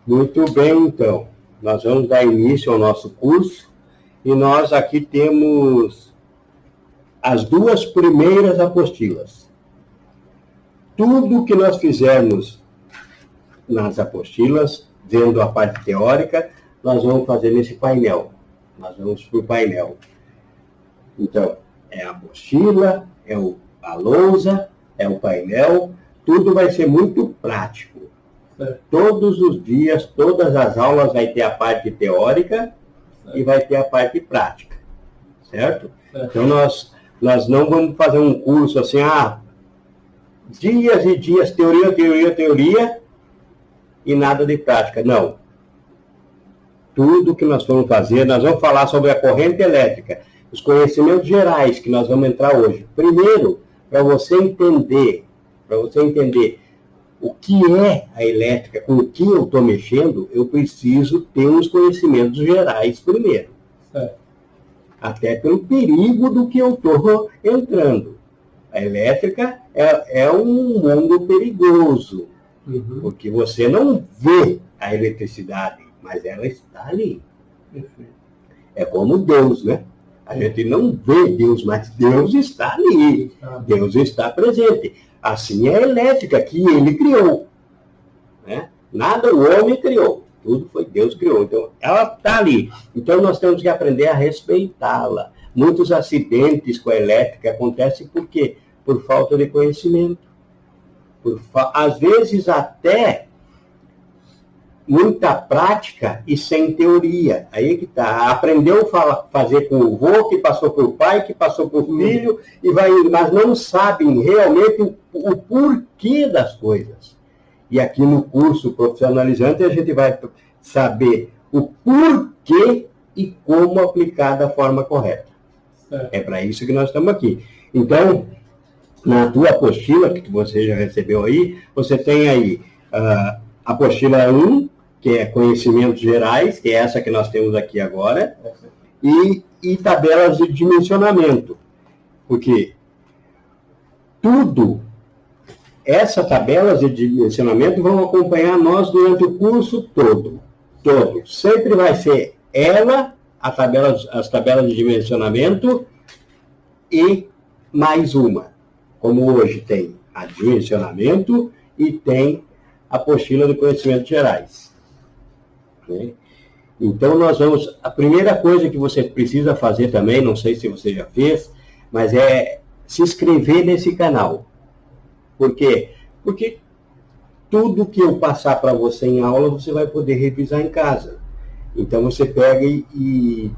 Muito bem, então. Nós vamos dar início ao nosso curso e nós aqui temos as duas primeiras apostilas. Tudo que nós fizermos nas apostilas, vendo a parte teórica, nós vamos fazer nesse painel. Nós vamos para o painel. Então, é a apostila, a lousa, é o painel, tudo vai ser muito prático. Todos os dias, todas as aulas vai ter a parte teórica e vai ter a parte prática, certo? Então, nós não vamos fazer um curso assim, dias e dias, teoria, e nada de prática. Não. Tudo que nós vamos fazer, nós vamos falar sobre a corrente elétrica, os conhecimentos gerais que nós vamos entrar hoje. Primeiro, para você entender o que é a elétrica, com o que eu estou mexendo, eu preciso ter uns conhecimentos gerais primeiro. Até pelo perigo do que eu estou entrando. A elétrica é um mundo perigoso, porque você não vê a eletricidade, mas ela está ali. É como Deus, né? A gente não vê Deus, mas Deus está ali. Deus está presente. Assim é a elétrica que ele criou. Né? Nada o homem criou. Tudo foi Deus que criou. Então, ela está ali. Então, nós temos que aprender a respeitá-la. Muitos acidentes com a elétrica acontecem por quê? Por falta de conhecimento. Às vezes, até muita prática e sem teoria. Aí que está. Aprendeu a fazer com o avô, que passou por pai, que passou por filho, mas não sabem realmente o porquê das coisas. E aqui no curso profissionalizante a gente vai saber o porquê e como aplicar da forma correta. É para isso que nós estamos aqui. Então, na tua apostila, que você já recebeu aí, você tem aí a apostila 1, que é conhecimentos gerais, que é essa que nós temos aqui agora, e tabelas de dimensionamento. Porque essas tabelas de dimensionamento vão acompanhar nós durante o curso todo. Sempre vai ser as tabelas de dimensionamento e mais uma. Como hoje tem a dimensionamento e tem a apostila de conhecimentos gerais. Então, a primeira coisa que você precisa fazer também, não sei se você já fez, mas é se inscrever nesse canal. Por quê? Porque tudo que eu passar para você em aula, você vai poder revisar em casa. Então, você pega e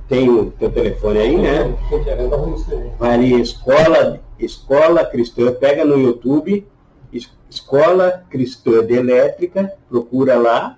tem o teu telefone aí, né? Vai ali, Escola Cristã, pega no YouTube, Escola Cristã de Elétrica, procura lá,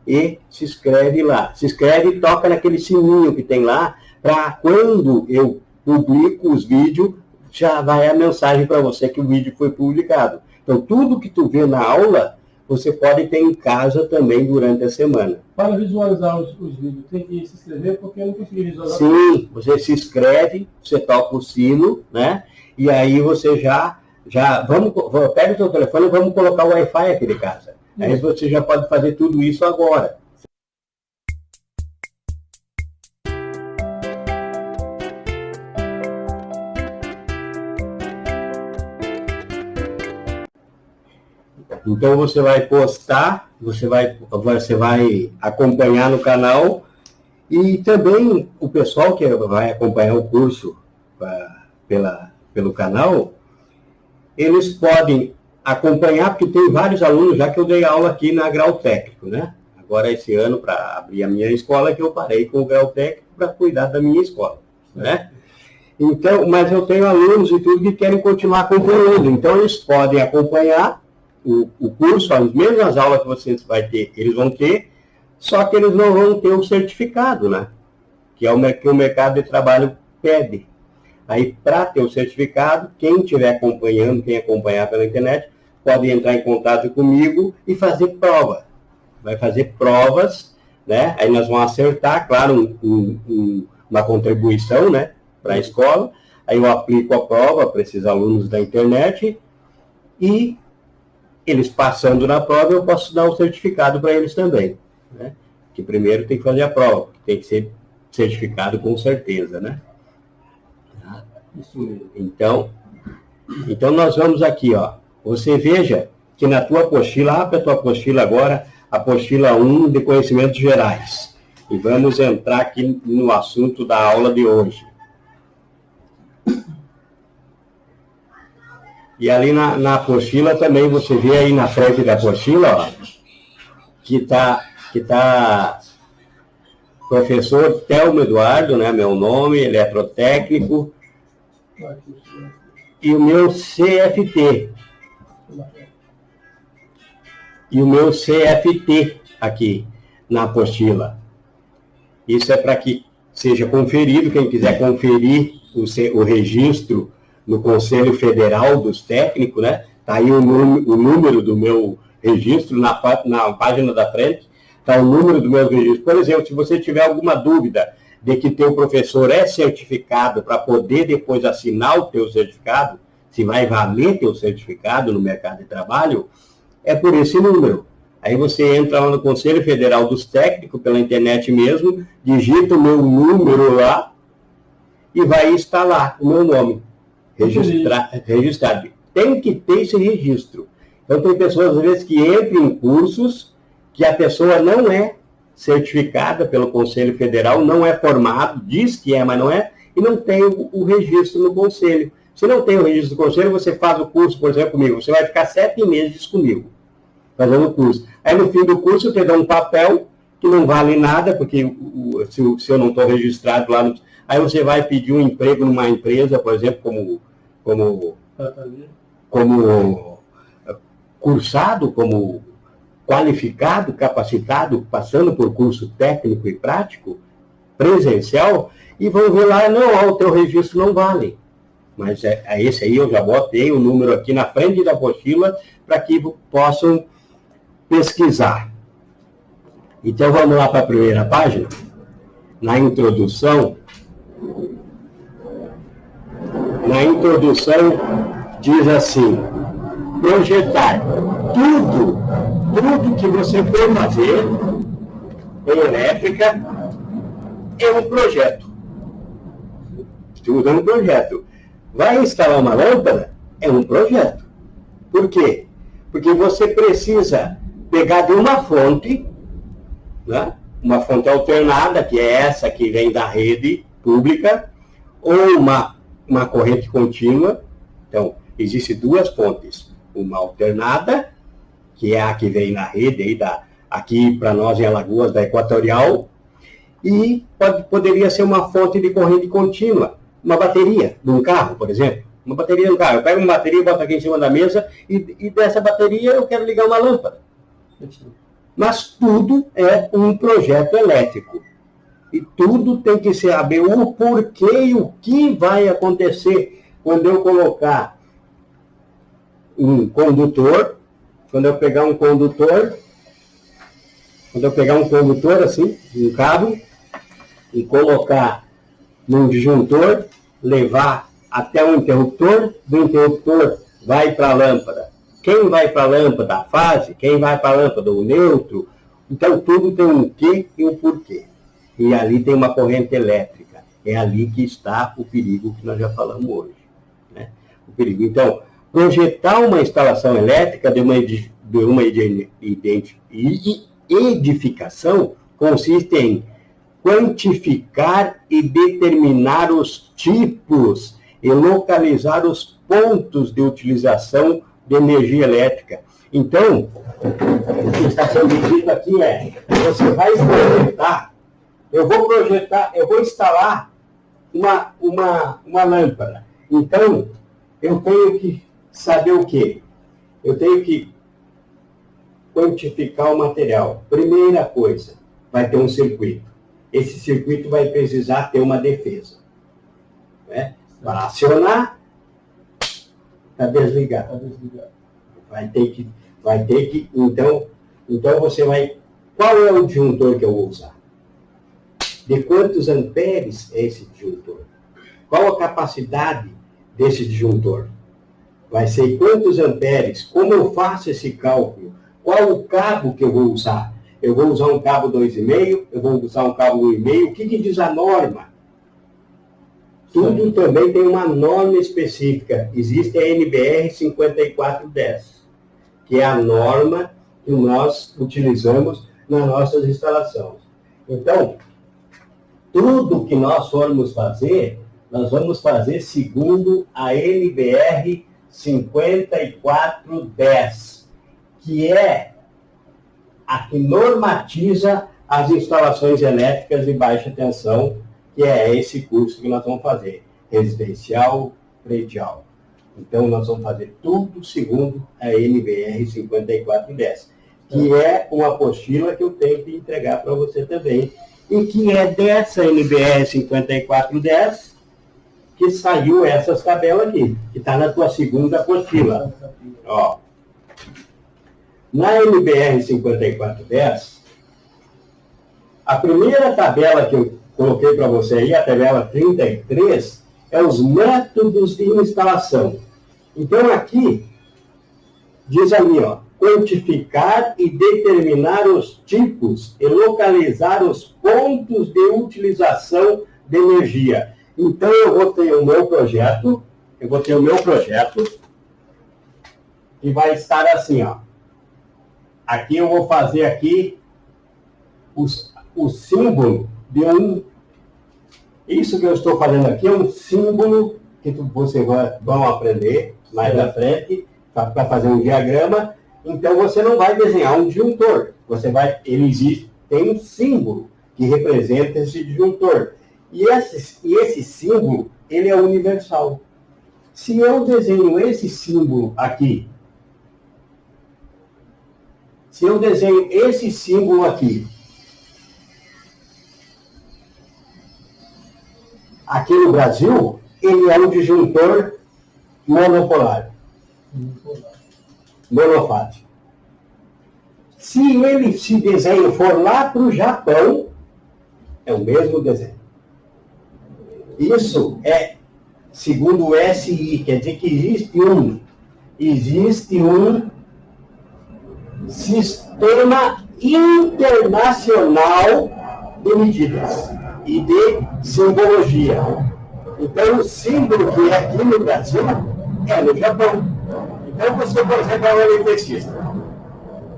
e se inscreve lá. Se inscreve e toca naquele sininho que tem lá, para quando eu publico os vídeos, já vai a mensagem para você que o vídeo foi publicado. Então, tudo que tu vê na aula, você pode ter em casa também durante a semana. Para visualizar os vídeos, tem que se inscrever, porque eu não consegui visualizar. Sim, você se inscreve, você toca o sino, né? E aí você pega o seu telefone e vamos colocar o Wi-Fi aqui de casa. Aí você já pode fazer tudo isso agora. Então você vai postar, você vai acompanhar no canal e também o pessoal que vai acompanhar o curso pelo canal, eles podem acompanhar, porque tem vários alunos já que eu dei aula aqui na Grau Técnico, né? Agora, esse ano, para abrir a minha escola, que eu parei com o Grau Técnico para cuidar da minha escola, né? Então, mas eu tenho alunos e tudo que querem continuar acompanhando. Então, eles podem acompanhar o curso, as mesmas aulas que vocês vão ter, eles vão ter, só que eles não vão ter o certificado, né? Que é o que o mercado de trabalho pede. Aí, para ter o certificado, quem estiver acompanhando, quem acompanhar pela internet, pode entrar em contato comigo e fazer prova. Vai fazer provas, né? Aí nós vamos acertar, claro, uma contribuição, né, para a escola. Aí eu aplico a prova para esses alunos da internet e eles passando na prova, eu posso dar um certificado para eles também, né? Que primeiro tem que fazer a prova, que tem que ser certificado com certeza, né? Isso mesmo. Então nós vamos aqui, ó. Você veja que na tua apostila, abre a tua apostila agora, apostila 1 de conhecimentos gerais. E vamos entrar aqui no assunto da aula de hoje. E ali na apostila também, você vê aí na frente da apostila, ó, que tá professor Telmo Eduardo, né, meu nome, eletrotécnico, e o meu CFT. E o meu CFT aqui na apostila. Isso é para que seja conferido, quem quiser conferir o registro no Conselho Federal dos Técnicos, né? Está aí o número do meu registro, na página da frente, está o número do meu registro. Por exemplo, se você tiver alguma dúvida de que teu professor é certificado para poder depois assinar o teu certificado, se vai valer teu certificado no mercado de trabalho, é por esse número. Aí você entra lá no Conselho Federal dos Técnicos, pela internet mesmo, digita o meu número lá e vai estar lá o meu nome registrado. Tem que ter esse registro. Então tem pessoas, às vezes, que entram em cursos que a pessoa não é certificada pelo Conselho Federal, não é formado, diz que é, mas não é, e não tem o registro no Conselho. Se não tem o registro do Conselho, você faz o curso, por exemplo, comigo, você vai ficar 7 meses comigo, fazendo o curso. Aí no fim do curso eu te dou um papel que não vale nada, porque se eu não estou registrado lá, aí você vai pedir um emprego numa empresa, por exemplo, como cursado, como qualificado, capacitado, passando por curso técnico e prático, presencial, e vão ver lá, não, o teu registro não vale. Mas esse aí eu já botei o número aqui na frente da apostila para que possam pesquisar. Então vamos lá para a primeira página. Na introdução diz assim: projetar tudo que você for fazer em elétrica é um projeto. Estamos usando um projeto. Vai instalar uma lâmpada? É um projeto. Por quê? Porque você precisa pegar de uma fonte, né? Uma fonte alternada, que é essa que vem da rede pública, ou uma corrente contínua. Então, existem duas fontes. Uma alternada, que é a que vem na rede, aí aqui para nós em Alagoas, da Equatorial, e poderia ser uma fonte de corrente contínua, uma bateria de um carro, por exemplo. Uma bateria de um carro. Eu pego uma bateria, boto aqui em cima da mesa, e dessa bateria eu quero ligar uma lâmpada. Mas tudo é um projeto elétrico. E tudo tem que saber o porquê e o que vai acontecer quando eu colocar um condutor, quando eu pegar um condutor assim, um cabo, e colocar num disjuntor, levar até o interruptor, do interruptor vai para a lâmpada. Quem vai para a lâmpada? A fase. Quem vai para a lâmpada? O neutro. Então tudo tem um quê e um porquê. E ali tem uma corrente elétrica. É ali que está o perigo que nós já falamos hoje, né? O perigo. Então, projetar uma instalação elétrica de uma edificação consiste em quantificar e determinar os tipos e localizar os pontos de utilização de energia elétrica. Então, o que está sendo dito aqui é, você vai projetar, eu vou instalar uma lâmpada. Então, eu tenho que saber o quê? Eu tenho que quantificar o material. Primeira coisa, vai ter um circuito. Esse circuito vai precisar ter uma defesa, né? Para acionar, para desligar. Vai ter que, então você vai, qual é o disjuntor que eu vou usar? De quantos amperes é esse disjuntor? Qual a capacidade desse disjuntor? vai ser quantos amperes, como eu faço esse cálculo, qual o cabo que eu vou usar. Eu vou usar um cabo 2,5, eu vou usar um cabo 1,5, o que diz a norma? Tudo também tem uma norma específica. Existe a NBR 5410, que é a norma que nós utilizamos nas nossas instalações. Então, tudo que nós formos fazer, nós vamos fazer segundo a NBR 5410, que é a que normatiza as instalações elétricas de baixa tensão, que é esse curso que nós vamos fazer, residencial, predial. Então, nós vamos fazer tudo segundo a NBR 5410, que é uma apostila que eu tenho que entregar para você também, e que é dessa NBR 5410 que saiu essas tabelas aqui, que está na tua segunda apostila. Ó. Na NBR 5410, a primeira tabela que eu coloquei para você aí, a tabela 33, é os métodos de instalação. Então, aqui, diz ali, ó, quantificar e determinar os tipos e localizar os pontos de utilização de energia. Então, eu vou ter o meu projeto, que vai estar assim, ó. Aqui eu vou fazer aqui o símbolo de um... Isso que eu estou fazendo aqui é um símbolo que vocês vão aprender mais à frente, para fazer um diagrama. Então, você não vai desenhar um disjuntor. Ele existe, tem um símbolo que representa esse disjuntor. E esse símbolo, ele é universal. Se eu desenho esse símbolo aqui, aqui no Brasil, ele é um disjuntor monopolar. Monofásico. Se esse desenho for lá para o Japão, é o mesmo desenho. Isso é, segundo o SI, quer dizer que existe um sistema internacional de medidas e de simbologia. Então, o símbolo que é aqui no Brasil é no Japão. Então, você, por exemplo, é um eletricista.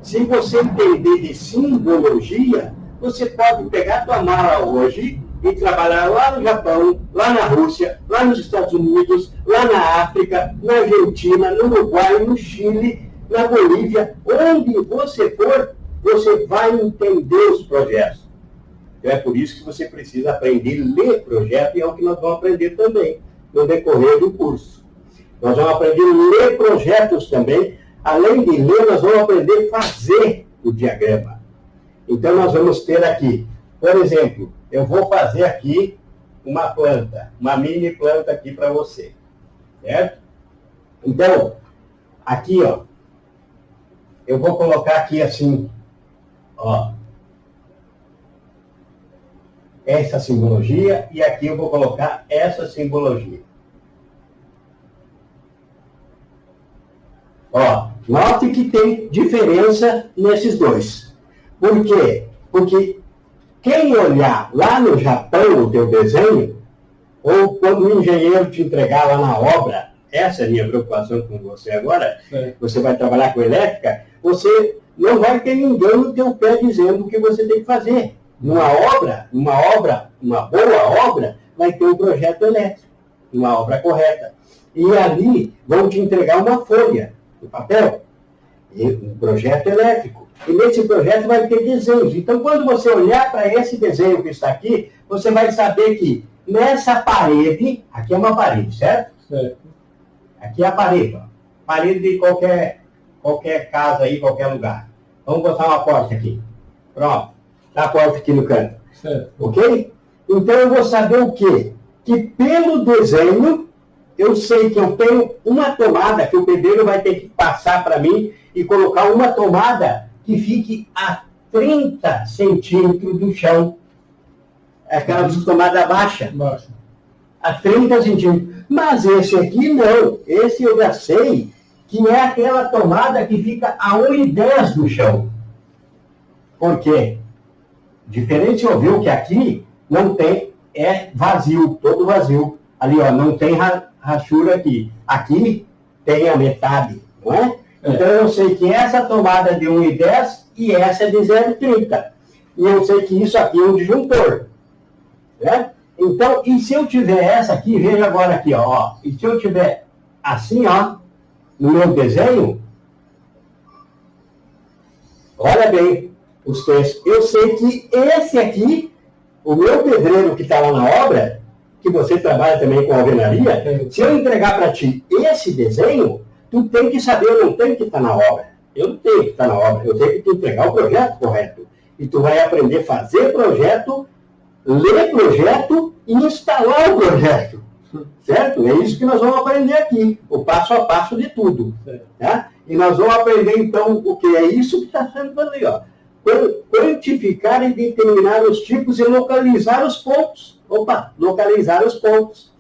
Se você entender de simbologia, você pode pegar a tua mala hoje e trabalhar lá no Japão, lá na Rússia, lá nos Estados Unidos, lá na África, na Argentina, no Uruguai, no Chile, na Bolívia. Onde você for, você vai entender os projetos. Então, é por isso que você precisa aprender a ler projeto, e é o que nós vamos aprender também no decorrer do curso. Nós vamos aprender a ler projetos também. Além de ler, nós vamos aprender a fazer o diagrama. Então, nós vamos ter aqui, por exemplo, eu vou fazer aqui uma planta, uma mini planta aqui para você, certo? Então, aqui, ó, eu vou colocar aqui assim, ó, essa simbologia, e aqui eu vou colocar essa simbologia. Ó, note que tem diferença nesses dois. Por quê? Porque quem olhar lá no Japão o teu desenho, ou quando o engenheiro te entregar lá na obra, essa é a minha preocupação com você agora, você vai trabalhar com elétrica, você não vai ter ninguém no teu pé dizendo o que você tem que fazer. Uma boa obra, vai ter um projeto elétrico, uma obra correta. E ali vão te entregar uma folha, um papel, um projeto elétrico. E nesse projeto vai ter desenhos. Então, quando você olhar para esse desenho que está aqui, você vai saber que nessa parede, aqui é uma parede, certo? Certo. Aqui é a parede, ó. Parede de qualquer casa aí, qualquer lugar. Vamos botar uma porta aqui. Pronto. Tá a porta aqui no canto. Certo. Ok? Então, eu vou saber o quê? Que pelo desenho, eu sei que eu tenho uma tomada que o pedreiro vai ter que passar para mim e colocar uma tomada que fique a 30 centímetros do chão. É aquela tomada baixa. a 30 centímetros. Mas esse aqui não. Esse eu já sei que é aquela tomada que fica a 1,10 do chão. Por quê? Diferente, viu que aqui não tem, é vazio, todo vazio. Ali, ó, não tem rachura aqui. Aqui tem a metade, não é? Então eu sei que essa tomada é de 1,10 e essa é de 0,30. E eu sei que isso aqui é um disjuntor. Né? Então, e se eu tiver essa aqui, veja agora aqui, ó. E se eu tiver assim, ó, no meu desenho, olha bem os textos. Eu sei que esse aqui, o meu pedreiro que está lá na obra, que você trabalha também com alvenaria, se eu entregar para ti esse desenho, tu tem que saber, eu não tenho que estar na obra. Eu não tenho que estar na obra, eu tenho que te entregar o projeto correto. E tu vai aprender a fazer projeto, ler projeto e instalar o projeto. Certo? É isso que nós vamos aprender aqui, o passo a passo de tudo. Tá? E nós vamos aprender, então, o que é isso que está sendo ali, ó. Quantificar e determinar os tipos e localizar os pontos. Opa, localizar os pontos.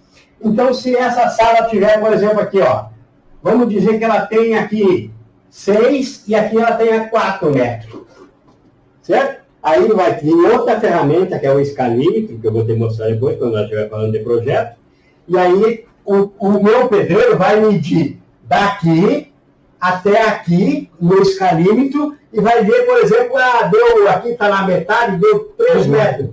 Então, se essa sala tiver, por exemplo, aqui, ó, vamos dizer que ela tem aqui 6 e aqui ela tenha 4 metros. Certo? Aí vai vir outra ferramenta, que é o escalímetro, que eu vou te mostrar depois, quando nós estiver falando de projeto. E aí, o meu pedreiro vai medir daqui até aqui, no escalímetro, e vai ver, por exemplo, deu, aqui está na metade, deu 3 metros.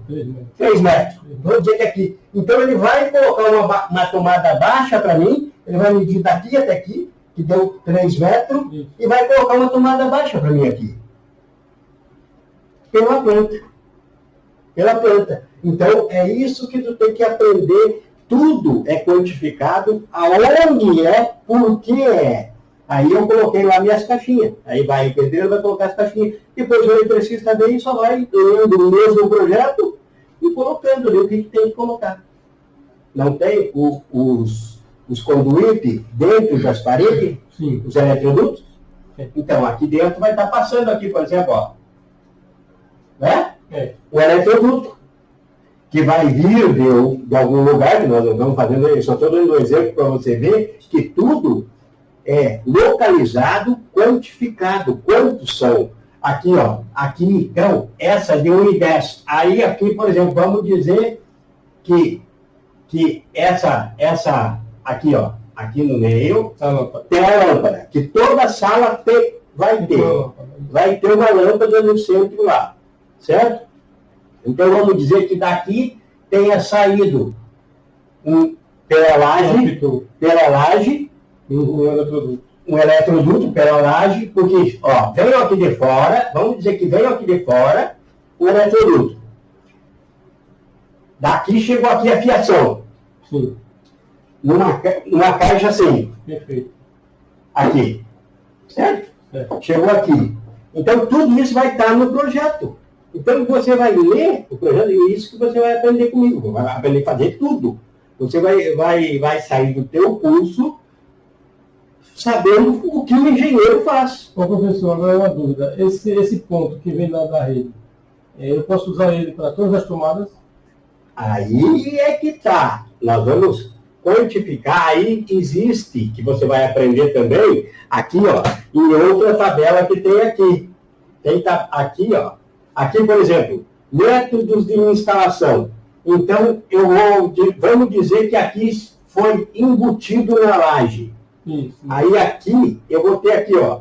3 metros. Vamos dizer que aqui. Então, ele vai colocar uma tomada baixa para mim, ele vai medir daqui até aqui, que deu 3 metros, e vai colocar uma tomada baixa para mim aqui. Pela planta. Pela planta. Então, é isso que tu tem que aprender. Tudo é quantificado, aonde é, por que é. Aí eu coloquei lá minhas caixinhas. Aí vai o pedreiro, vai colocar as caixinhas. Depois o eletricista vem e só vai lendo o mesmo projeto e colocando ali o que tem que colocar. Não tem os conduítes dentro das paredes? Sim. Os eletrodutos? Então, aqui dentro vai estar passando aqui, por exemplo, ó. Né? O eletroduto, que vai vir de algum lugar, que nós estamos fazendo, eu só estou dando um exemplo para você ver que tudo é localizado, quantificado. Quantos são? Aqui, ó, aqui, então, essa de 1,10. Aí, aqui, por exemplo, vamos dizer que essa aqui, ó, aqui no meio, tem a lâmpada, que toda sala vai ter uma lâmpada no centro lá. Certo? Então, vamos dizer que daqui tenha saído pela laje, um eletroduto pela laje, porque, ó, veio aqui de fora, vamos dizer que veio aqui de fora o eletroduto. Daqui chegou aqui a fiação. Sim. Numa caixa assim. Perfeito. Aqui. Certo? Chegou aqui. Então, tudo isso vai estar no projeto. Então, você vai ler o projeto, e é isso que você vai aprender comigo. Vai aprender a fazer tudo. Você vai sair do teu curso sabendo o que o engenheiro faz. Ô, professor, agora é uma dúvida. Esse ponto que vem lá da rede, eu posso usar ele para todas as tomadas? Aí é que tá. Nós vamos quantificar. Aí existe, que você vai aprender também, aqui, ó, em outra tabela que tem aqui. Aqui, ó. Aqui, por exemplo, métodos de instalação. Então, vamos dizer que aqui foi embutido na laje. Isso. Aí aqui, eu vou ter aqui, ó,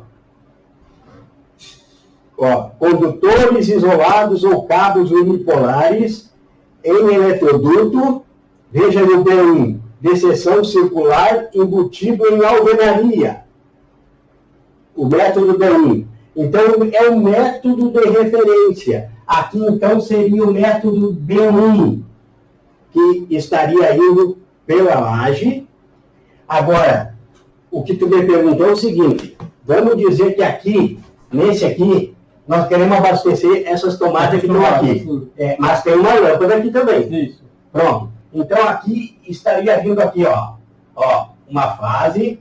condutores isolados ou cabos unipolares em eletroduto, veja no B1, de seção circular embutido em alvenaria. O método B1. Então, é um método de referência. Aqui, então, seria o método B1, que estaria indo pela laje. Agora, o que tu me perguntou é o seguinte, vamos dizer que aqui, nesse aqui, nós queremos abastecer essas tomadas que estão aqui. Mas tem uma lâmpada aqui também. Isso. Pronto. Então, aqui estaria vindo aqui, ó, uma fase,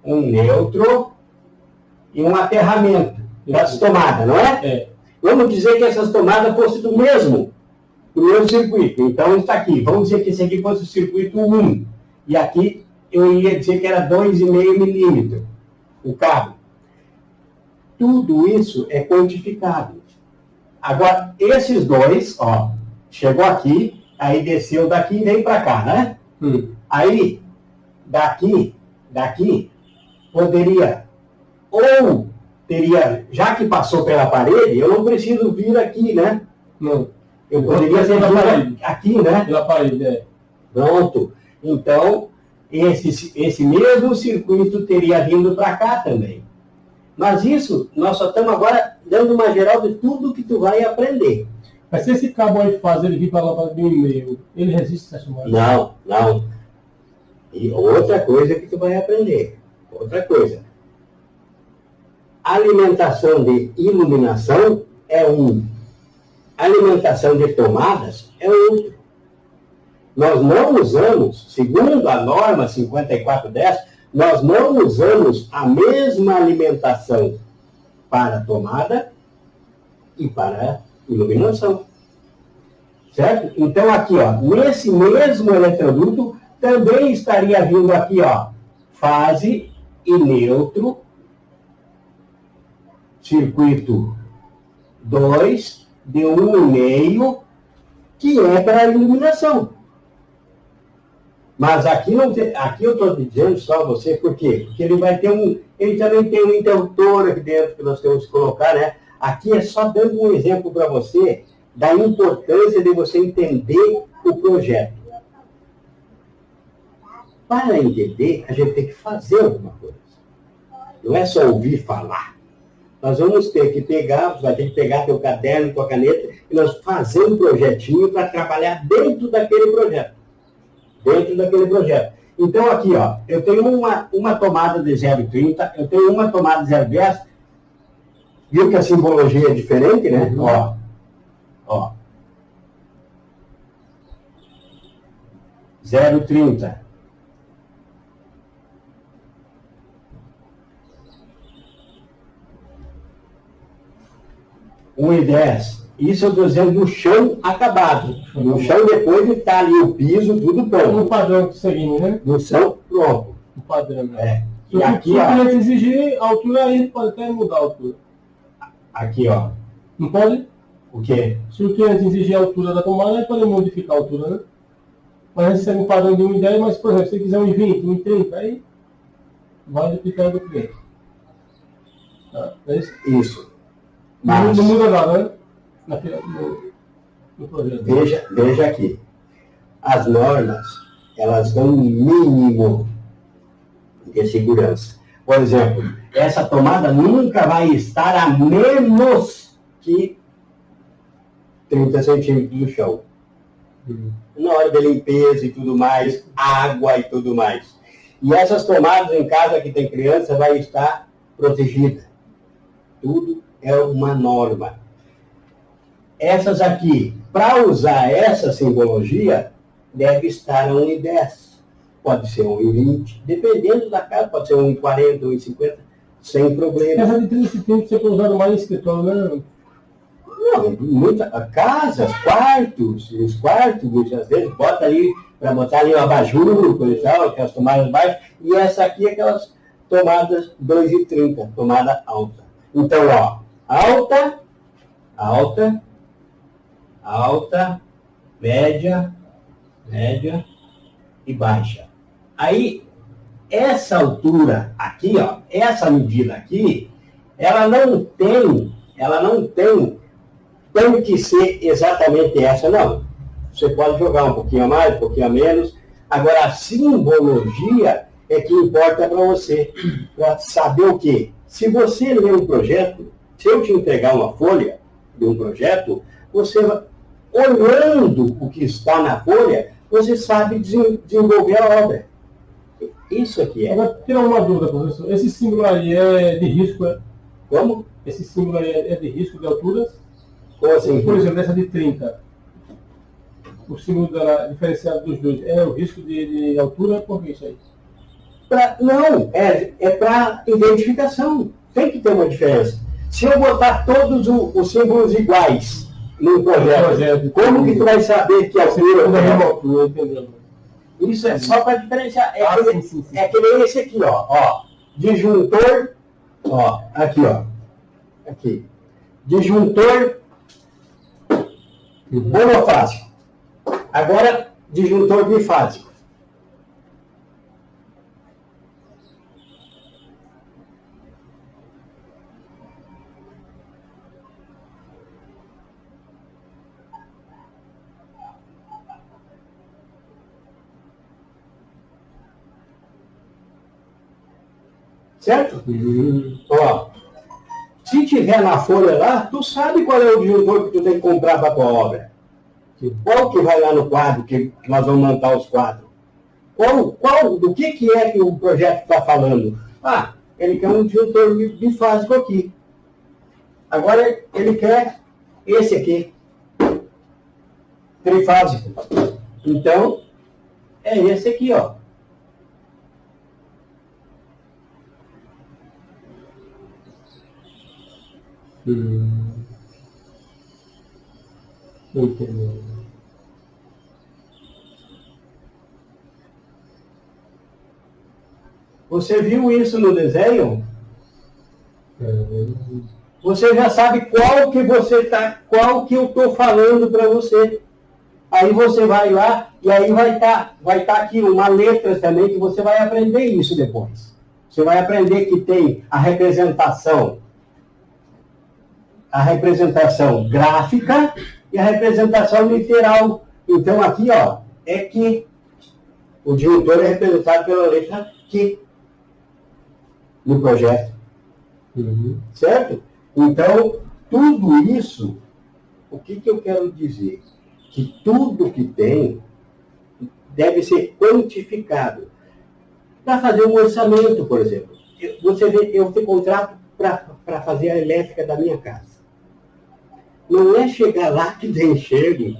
um neutro e um aterramento das tomadas, não é? Vamos dizer que essas tomadas fossem do mesmo primeiro circuito. Então, está aqui. Vamos dizer que esse aqui fosse o circuito 1. E aqui eu ia dizer que era 2,5 milímetros o cabo. Tudo isso é quantificado. Agora, esses dois, ó, chegou aqui, aí desceu daqui e veio para cá, né? Aí, daqui, poderia, ou teria, já que passou pela parede, eu não preciso vir aqui, né? Não. Eu poderia vir aqui, né? Pela parede, é. Pronto. Então, esse mesmo circuito teria vindo para cá também. Mas isso, nós só estamos agora dando uma geral de tudo que tu vai aprender. Mas se esse cabo aí faz ele vir para lá para 1,5, ele resiste essa chamada? Não. E outra coisa que tu vai aprender. Outra coisa. Alimentação de iluminação é um. Alimentação de tomadas é outro. Nós não usamos, segundo a norma 5410, nós não usamos a mesma alimentação para tomada e para iluminação. Certo? Então, aqui, ó, nesse mesmo eletroduto, também estaria vindo aqui, ó, fase e neutro, circuito 2, de 1,5, que é para a iluminação. Mas aqui eu estou dizendo só a você, por quê? Porque ele vai ter ele também tem um interruptor aqui dentro que nós temos que colocar, né? Aqui é só dando um exemplo para você da importância de você entender o projeto. Para entender, a gente tem que fazer alguma coisa. Não é só ouvir falar. Nós vamos ter que vai ter que pegar teu caderno com a caneta e nós fazer um projetinho para trabalhar dentro daquele projeto. Então, aqui, ó, eu tenho uma tomada de 0,30, eu tenho uma tomada de 0,10, viu que a simbologia é diferente, né? Ó. 0,30. Um e 10. Isso eu estou dizendo no chão acabado. No chão depois está ali o piso, tudo pronto. No padrão que seguimos, né? No chão, pronto. O padrão, né? É. Se o cliente exigir a altura, aí ele pode até mudar a altura. Aqui, ó. Não pode? O quê? Se o cliente exigir a altura da tomada, ele pode modificar a altura, né? Mas a gente segue um padrão de 1,10, mas, por exemplo, se ele quiser 1,20, 1,30, aí vai duplicar do cliente. Tá? É isso? Isso. Mas... Não muda nada, né? No projeto. Veja aqui. As normas, elas dão um mínimo de segurança. Por exemplo, essa tomada nunca vai estar a menos que 30 centímetros do chão. Na hora da limpeza e tudo mais, água e tudo mais. E essas tomadas em casa que tem criança vai estar protegida. Tudo é uma norma. Essas aqui, para usar essa simbologia, deve estar a 1,10. Pode ser 1,20. Dependendo da casa, pode ser 1,40, 1,50, sem problema. Essa de 30 centímetros você pode usar mais em escritório, né? Não, casas, quartos, os quartos, muitas vezes, bota ali, para botar ali um abajur, coisa e tal, aquelas tomadas baixas, e essa aqui é aquelas tomadas 2,30, tomada alta. Então, ó, alta, média e baixa. Aí, essa altura aqui, ó, essa medida aqui, ela não tem que ser exatamente essa, não. Você pode jogar um pouquinho a mais, um pouquinho a menos. Agora, a simbologia é que importa para você, para saber o quê? Se você ler um projeto, se eu te entregar uma folha de um projeto, você, olhando o que está na folha, você sabe desenvolver a obra. Isso aqui é. Agora, tirar uma dúvida, professor. Esse símbolo aí é de risco, é? Como? Esse símbolo aí é de risco de alturas? Como assim? Por exemplo, essa de 30. O símbolo diferenciado dos dois. É o risco de altura? Por que isso aí? Não, é para identificação. Tem que ter uma diferença. Se eu botar todos os símbolos iguais, num projeto. Como que tu vai saber que altura é entendeu? Isso é só para diferenciar. Sim. É que nem esse aqui, ó. Disjuntor, ó, aqui, ó. Aqui. Disjuntor monofásico. Agora, disjuntor bifásico. Certo? Ó, se tiver na folha lá, tu sabe qual é o disjuntor que tu tem que comprar para a tua obra. Qual que vai lá no quadro, que nós vamos montar os quadros? Do que é que o projeto está falando? Ah, ele quer um disjuntor bifásico aqui. Agora ele quer esse aqui, trifásico. Então, é esse aqui, ó. Entendeu? Você viu isso no desenho? Você já sabe qual que eu estou falando para você. Aí você vai lá e aí vai tá aqui uma letra também que você vai aprender isso depois. Você vai aprender que tem a representação gráfica e a representação literal. Então aqui, ó, é que o disjuntor é representado pela letra Q no projeto. Certo? Então, tudo isso, o que eu quero dizer? Que tudo que tem deve ser quantificado. Para fazer um orçamento, por exemplo. Você vê, eu tenho contrato para fazer a elétrica da minha casa. Não é chegar lá que nem chego,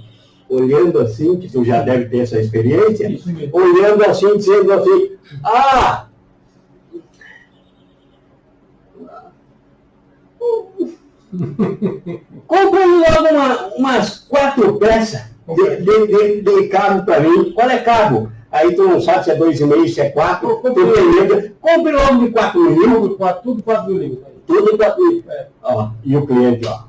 olhando assim, que tu já deve ter essa experiência, olhando assim, dizendo assim, compra logo umas 4 peças de cabo para mim. Qual é cabo? Aí tu não sabe se é 2,5, se é 4. Compre logo de 4 milímetros. Tudo 4 milímetros. Tudo 4 milímetros. E o cliente, ó,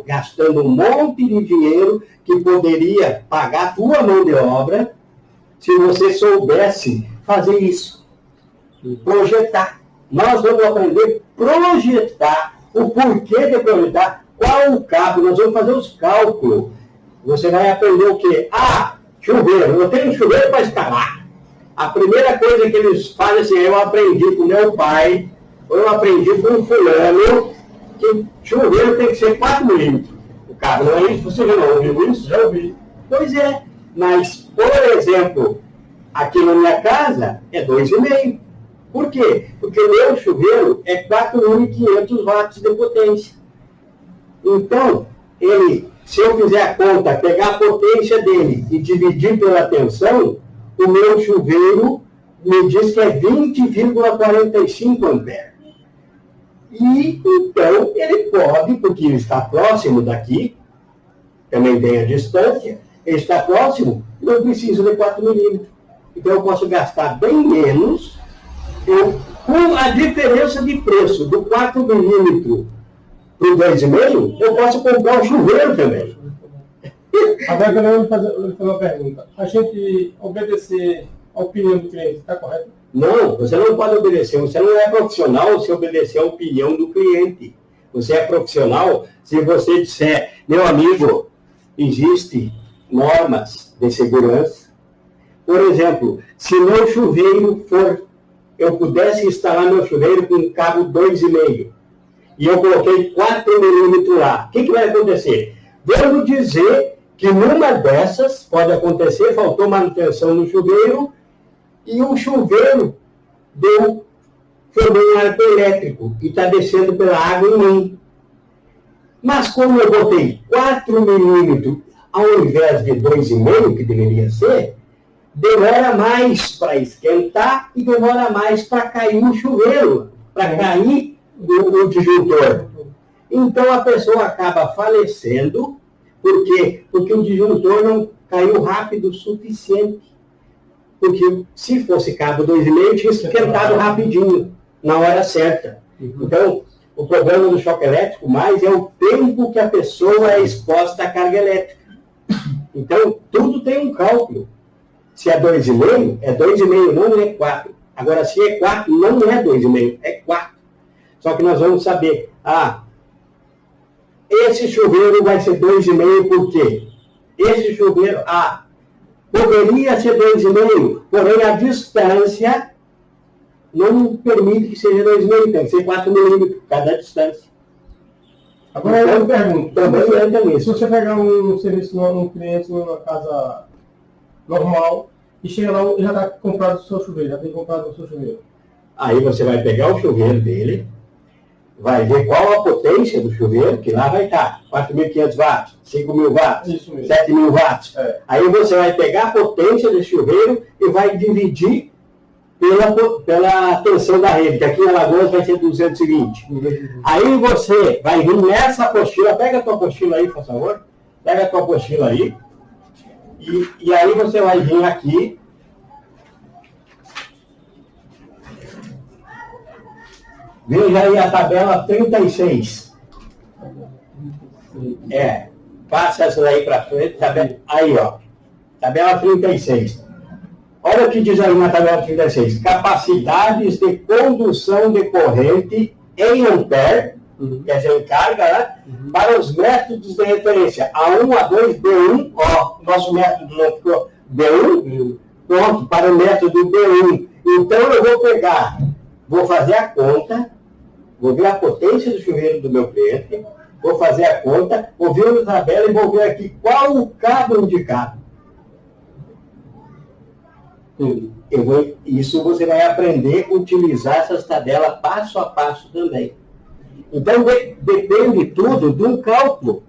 gastando um monte de dinheiro que poderia pagar a tua mão de obra se você soubesse fazer isso. Projetar. Nós vamos aprender a projetar, o porquê de projetar, qual o cabo, nós vamos fazer os cálculos. Você vai aprender o quê? Chuveiro. Eu tenho um chuveiro para instalar. A primeira coisa que eles fazem assim, eu aprendi com meu pai, ou eu aprendi com um fulano, que chuveiro tem que ser 4 milímetros. O cabo não é isso? Você já não ouviu isso? Já ouvi. Pois é. Mas, por exemplo, aqui na minha casa é 2,5. Por quê? Porque o meu chuveiro é 4.500 watts de potência. Então, se eu fizer a conta, pegar a potência dele e dividir pela tensão, o meu chuveiro me diz que é 20,45 amperes. E, então, ele pode, porque ele está próximo daqui, também tem a distância, ele está próximo, não preciso de 4 milímetros. Então, eu posso gastar bem menos. Com a diferença de preço do 4 milímetros para o 2,5, eu posso comprar um chuveiro também. Agora eu vou fazer uma pergunta. A gente obedecer a opinião do cliente, está correto? Não, você não pode obedecer. Você não é profissional se obedecer a opinião do cliente. Você é profissional se você disser, meu amigo, existem normas de segurança. Por exemplo, se meu chuveiro eu pudesse instalar meu chuveiro com um cabo 2,5 e eu coloquei 4 milímetros lá, o que vai acontecer? Devo dizer que numa dessas pode acontecer, faltou manutenção no chuveiro e o chuveiro formou um arco elétrico e está descendo pela água em mim. Mas como eu botei 4 milímetros ao invés de 2,5, que deveria ser, demora mais para esquentar e demora mais para cair o chuveiro, para cair o disjuntor. Então a pessoa acaba falecendo, por quê? Porque o disjuntor não caiu rápido o suficiente. Porque se fosse cabo 2,5, tinha esquentado rapidinho, na hora certa. Então, o problema do choque elétrico mais é o tempo que a pessoa é exposta à carga elétrica. Então, tudo tem um cálculo. Se é 2,5, é 2,5, não é 4. Agora, se é 4, não é 2,5, é 4. Só que nós vamos saber, esse chuveiro vai ser 2,5 por quê? Esse chuveiro, poderia ser 2,5, porém a distância não permite que seja 2,5, tem que ser 4 milímetros cada distância. Agora eu pergunto, também entra nisso. Se você pegar um serviço num cliente numa casa normal e chega lá e já está comprado o seu chuveiro, já tem comprado o seu chuveiro. Aí você vai pegar o chuveiro dele, vai ver qual a potência do chuveiro, que lá vai estar 4.500 watts, 5.000 watts, 7.000 watts. Aí você vai pegar a potência desse chuveiro e vai dividir pela tensão da rede, que aqui em Alagoas vai ser 220. Aí você vai vir nessa apostila, pega a tua apostila aí, por favor, pega a tua apostila aí, e aí você vai vir aqui, veja aí a tabela 36. Passa essa daí para frente, aí ó, tabela 36. Olha o que diz aí na tabela 36. Capacidades de condução de corrente em ampere, quer dizer, em carga, né? Para os métodos de referência. A1, A2, B1, nosso método não ficou B1, pronto, para o método B1. Então eu vou pegar, vou fazer a conta, vou ver a potência do chuveiro do meu cliente, vou fazer a conta, vou ver a tabela e vou ver aqui qual o cabo indicado. Isso você vai aprender a utilizar essas tabelas passo a passo também. Então, depende tudo de um cálculo.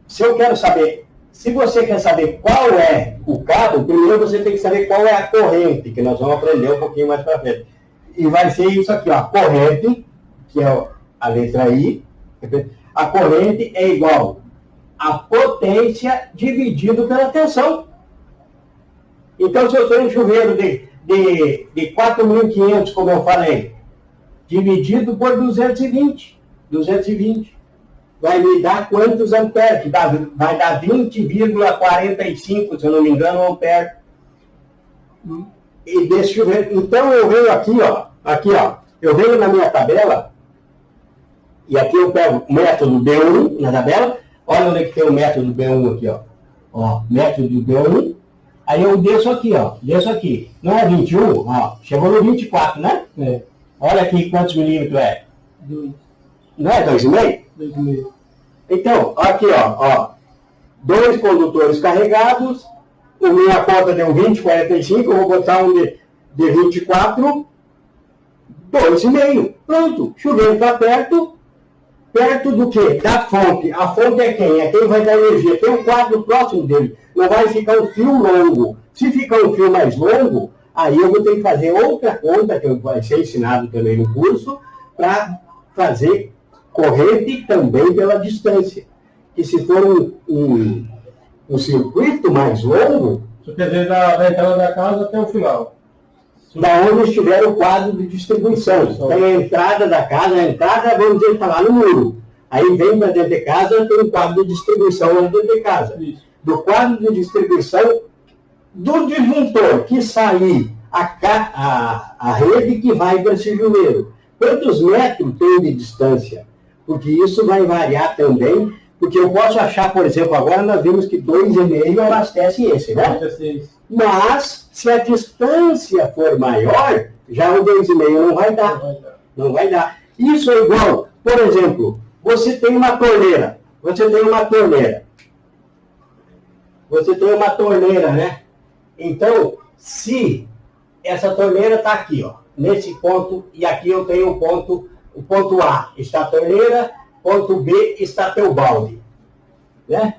Se eu quero saber, se você quer saber qual é o cabo, primeiro você tem que saber qual é a corrente, que nós vamos aprender um pouquinho mais para frente. E vai ser isso aqui, a corrente, que é a letra I, a corrente é igual a potência dividido pela tensão. Então, se eu tenho um chuveiro de 4.500, como eu falei, dividido por 220, vai me dar quantos amperes? Vai dar 20,45, se eu não me engano, ampere. E desse chuveiro. Então, eu venho aqui, eu venho na minha tabela, e aqui eu pego o método B1 na tabela, olha onde é que tem o método B1 aqui, método B1. Aí eu desço aqui, não é 21, chegou no 24, né? Olha aqui quantos milímetros é. 2. Não é 2,5? 2,5. Então, aqui, 2 condutores carregados, minha conta deu 20,45, eu vou botar um de 24, 2,5. Pronto, chuveiro está perto do quê? Da fonte. A fonte é quem? É quem vai dar energia. Tem um quadro próximo dele. Não vai ficar um fio longo. Se ficar um fio mais longo, aí eu vou ter que fazer outra conta, que vai ser ensinado também no curso, para fazer corrente também pela distância. Que se for um circuito mais longo... Isso quer dizer da entrada da casa até o final. Da onde estiver o quadro de distribuição. Tem a entrada da casa, vamos dizer, está lá no muro. Aí vem para dentro de casa, tem um quadro de distribuição lá dentro de casa. Isso. Do quadro de distribuição, do disjuntor que sair a rede que vai para esse chuveiro. Quantos metros tem de distância? Porque isso vai variar também, porque eu posso achar, por exemplo, agora nós vimos que 2,5 abastece esse, né? Mas, se a distância for maior, já o 2,5 não vai dar. Não vai dar. Isso é igual, por exemplo, você tem uma torneira, né? Então, se essa torneira está aqui, nesse ponto, e aqui eu tenho o ponto A está a torneira, ponto B está teu balde, né?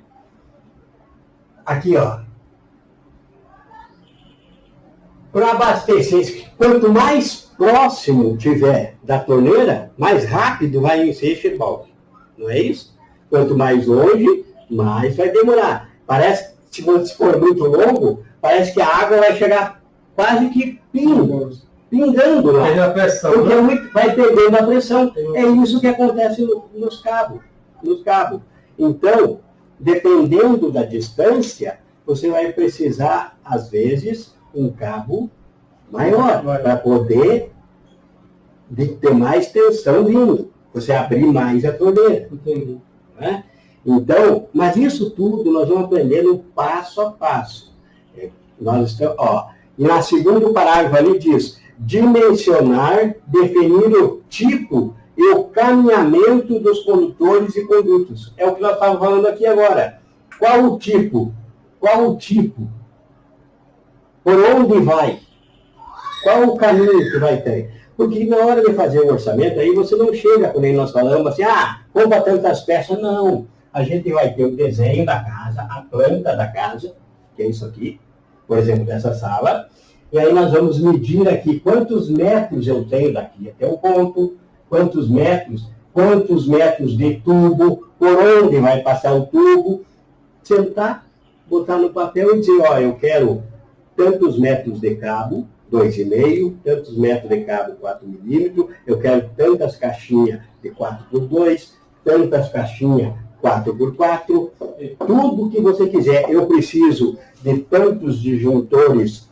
Aqui, para abastecer, quanto mais próximo tiver da torneira, mais rápido vai encher o balde. Não é isso? Quanto mais longe, mais vai demorar. Parece que se for muito longo, parece que a água vai chegar quase que pingando lá. Tem a pressão, porque né? vai perdendo a pressão. É isso que acontece nos cabos. Então, dependendo da distância, você vai precisar, às vezes, um cabo maior para poder ter mais tensão vindo. Você abrir mais a torneira. Entendi. Né? Então, mas isso tudo nós vamos aprendendo passo a passo. Nós estamos, e no segundo parágrafo ali diz, dimensionar, definir o tipo e o caminhamento dos condutores e condutos. É o que nós estávamos falando aqui agora. Qual o tipo? Por onde vai? Qual o caminho que vai ter? Porque na hora de fazer o orçamento, aí você não chega, como nós falamos, assim, compra tantas peças. Não. A gente vai ter o desenho da casa, a planta da casa, que é isso aqui, por exemplo, dessa sala. E aí nós vamos medir aqui quantos metros eu tenho daqui até o ponto, quantos metros de tubo, por onde vai passar o tubo. Sentar, botar no papel e dizer, eu quero tantos metros de cabo, 2,5, tantos metros de cabo, 4 milímetros, eu quero tantas caixinhas de 4x2, tantas caixinhas 4x4, tudo que você quiser. Eu preciso de tantos disjuntores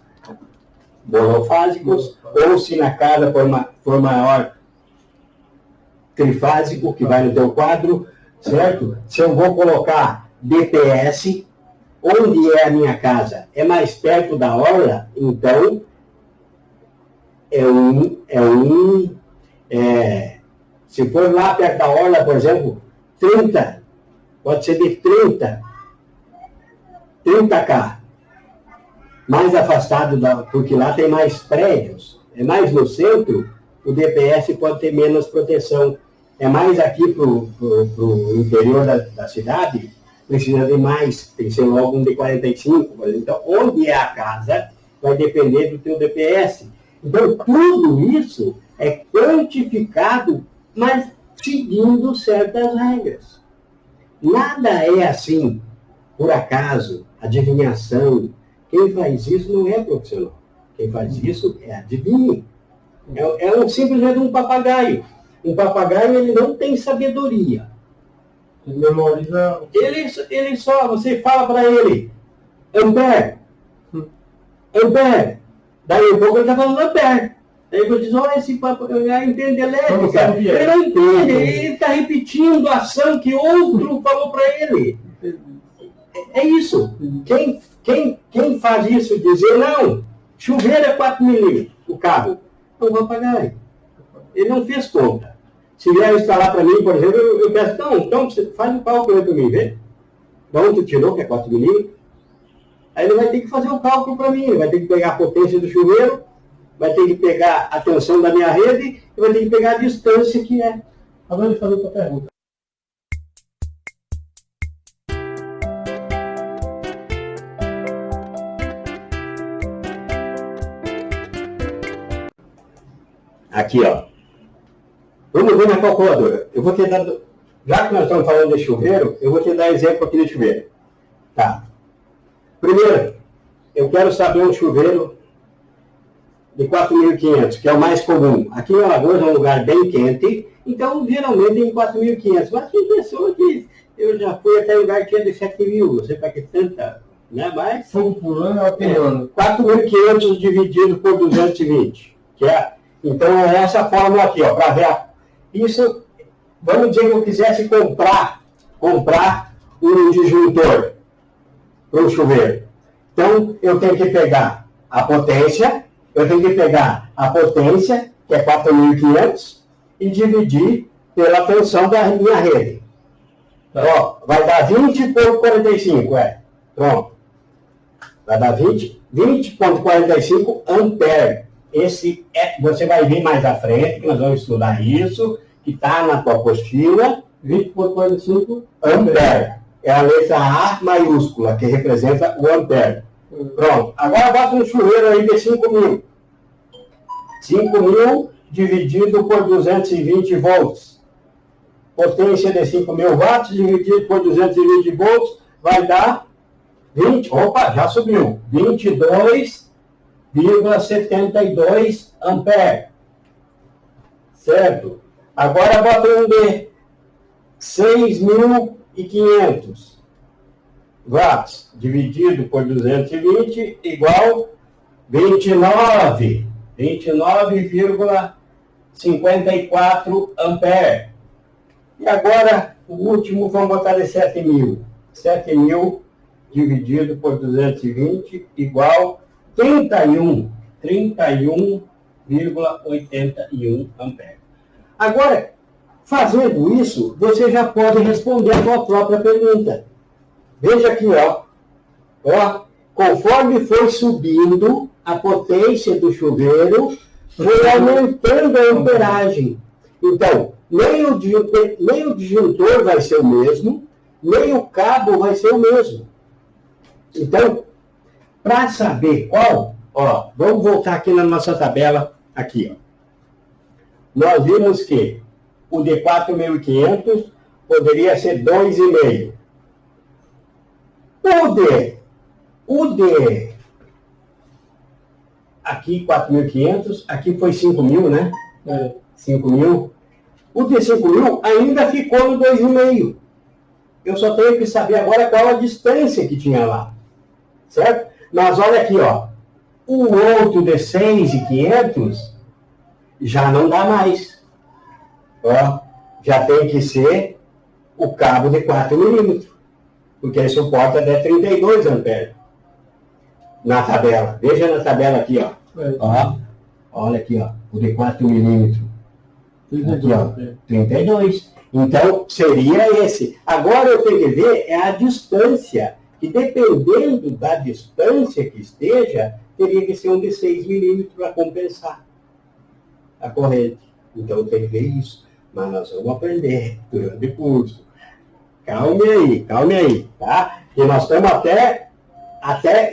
monofásicos, ou se na casa for maior, trifásico, que vai no teu quadro, certo? Se eu vou colocar DPS, onde é a minha casa? É mais perto da orla? Então, se for lá perto da orla, por exemplo, 30, pode ser de 30K, mais afastado, porque lá tem mais prédios, é mais no centro, o DPS pode ter menos proteção. É mais aqui para o interior da cidade, precisa de mais, tem que ser logo um de 45, por exemplo. Então, onde é a casa, vai depender do teu DPS. Então, tudo isso é quantificado, mas seguindo certas regras. Nada é assim, por acaso, adivinhação. Quem faz isso não é profissional. Quem faz isso é adivinho. É simplesmente um papagaio. Um papagaio, ele não tem sabedoria. Ele memoriza... Ele só, você fala para ele, Ampere. Daí um pouco ele está falando Ampere. Aí você diz, esse papagaio entende elétrica. Ele não entende, ele está repetindo a ação que outro falou para ele. É isso. Quem faz isso, dizer, não, chuveiro é 4 milímetros, o carro, é um papagaio. Ele não fez conta. Se vier instalar para mim, por exemplo, eu peço, então você faz um cálculo para mim, vê? Da onde tu tirou, que é 4 milímetros? Aí ele vai ter que fazer o cálculo para mim, ele vai ter que pegar a potência do chuveiro, vai ter que pegar a tensão da minha rede, e vai ter que pegar a distância que é. Agora ele faz outra pergunta. Aqui, vamos ver na calculadora. Eu vou te dar, já que nós estamos falando de chuveiro, eu vou te dar exemplo aqui de chuveiro. Tá. Primeiro, eu quero saber um chuveiro de 4.500, que é o mais comum. Aqui em Alagoas é um lugar bem quente, então geralmente tem 4.500. Mas tem pessoa que eu já fui até lugar que é de 7.000, não sei para que tanta, né? Mas... Fogo por ano é o ano. 4.500 dividido por 220, que é... Então, é essa fórmula aqui, para ver. Isso, vamos dizer que eu quisesse comprar um disjuntor para o chuveiro. Então, eu tenho que pegar a potência, que é 4.500, e dividir pela tensão da minha rede. Vai dar 20 por 45, Pronto. Vai dar 20,45 ampere. Esse você vai ver mais à frente, que nós vamos estudar isso, que está na tua apostila. 20,45 ampere. É a letra A maiúscula, que representa o ampere. Pronto. Agora bota um chuveiro aí de 5.000. 5.000 dividido por 220 volts. Potência de 5.000 watts dividido por 220 volts vai dar 20, opa, já subiu, 22,72 amperes. Certo? Agora bota um de 6.500 watts dividido por 220 igual 29,54 amperes. E agora, o último, vamos botar de 7.000. 7.000 dividido por 220 igual 31,81 amperes. Agora, fazendo isso, você já pode responder a sua própria pergunta. Veja aqui, ó, conforme foi subindo a potência do chuveiro, foi aumentando a amperagem. Então, nem o disjuntor vai ser o mesmo, nem o cabo vai ser o mesmo. Então, para saber qual, ó, vamos voltar aqui na nossa tabela, aqui, ó. Nós vimos que o de 4.500 poderia ser 2,5. O de aqui 4.500, aqui foi 5.000, né? 5.000. O de 5.000 ainda ficou no 2,5. Eu só tenho que saber agora qual a distância que tinha lá. Certo? Mas olha aqui, ó. O outro de 6.500 já não dá mais. Ó, já tem que ser o cabo de 4 milímetros. Porque ele suporta até 32 amperes. Na tabela. Veja na tabela aqui, ó. Ó, olha aqui, ó. O de 4 milímetros. Aqui, ó. 32. Então, seria esse. Agora eu tenho que ver é a distância. E dependendo da distância que esteja, teria que ser um de 6 milímetros para compensar a corrente. Então, eu tenho que ver isso. Mas nós vamos aprender durante o curso. Calme aí, tá? E nós estamos até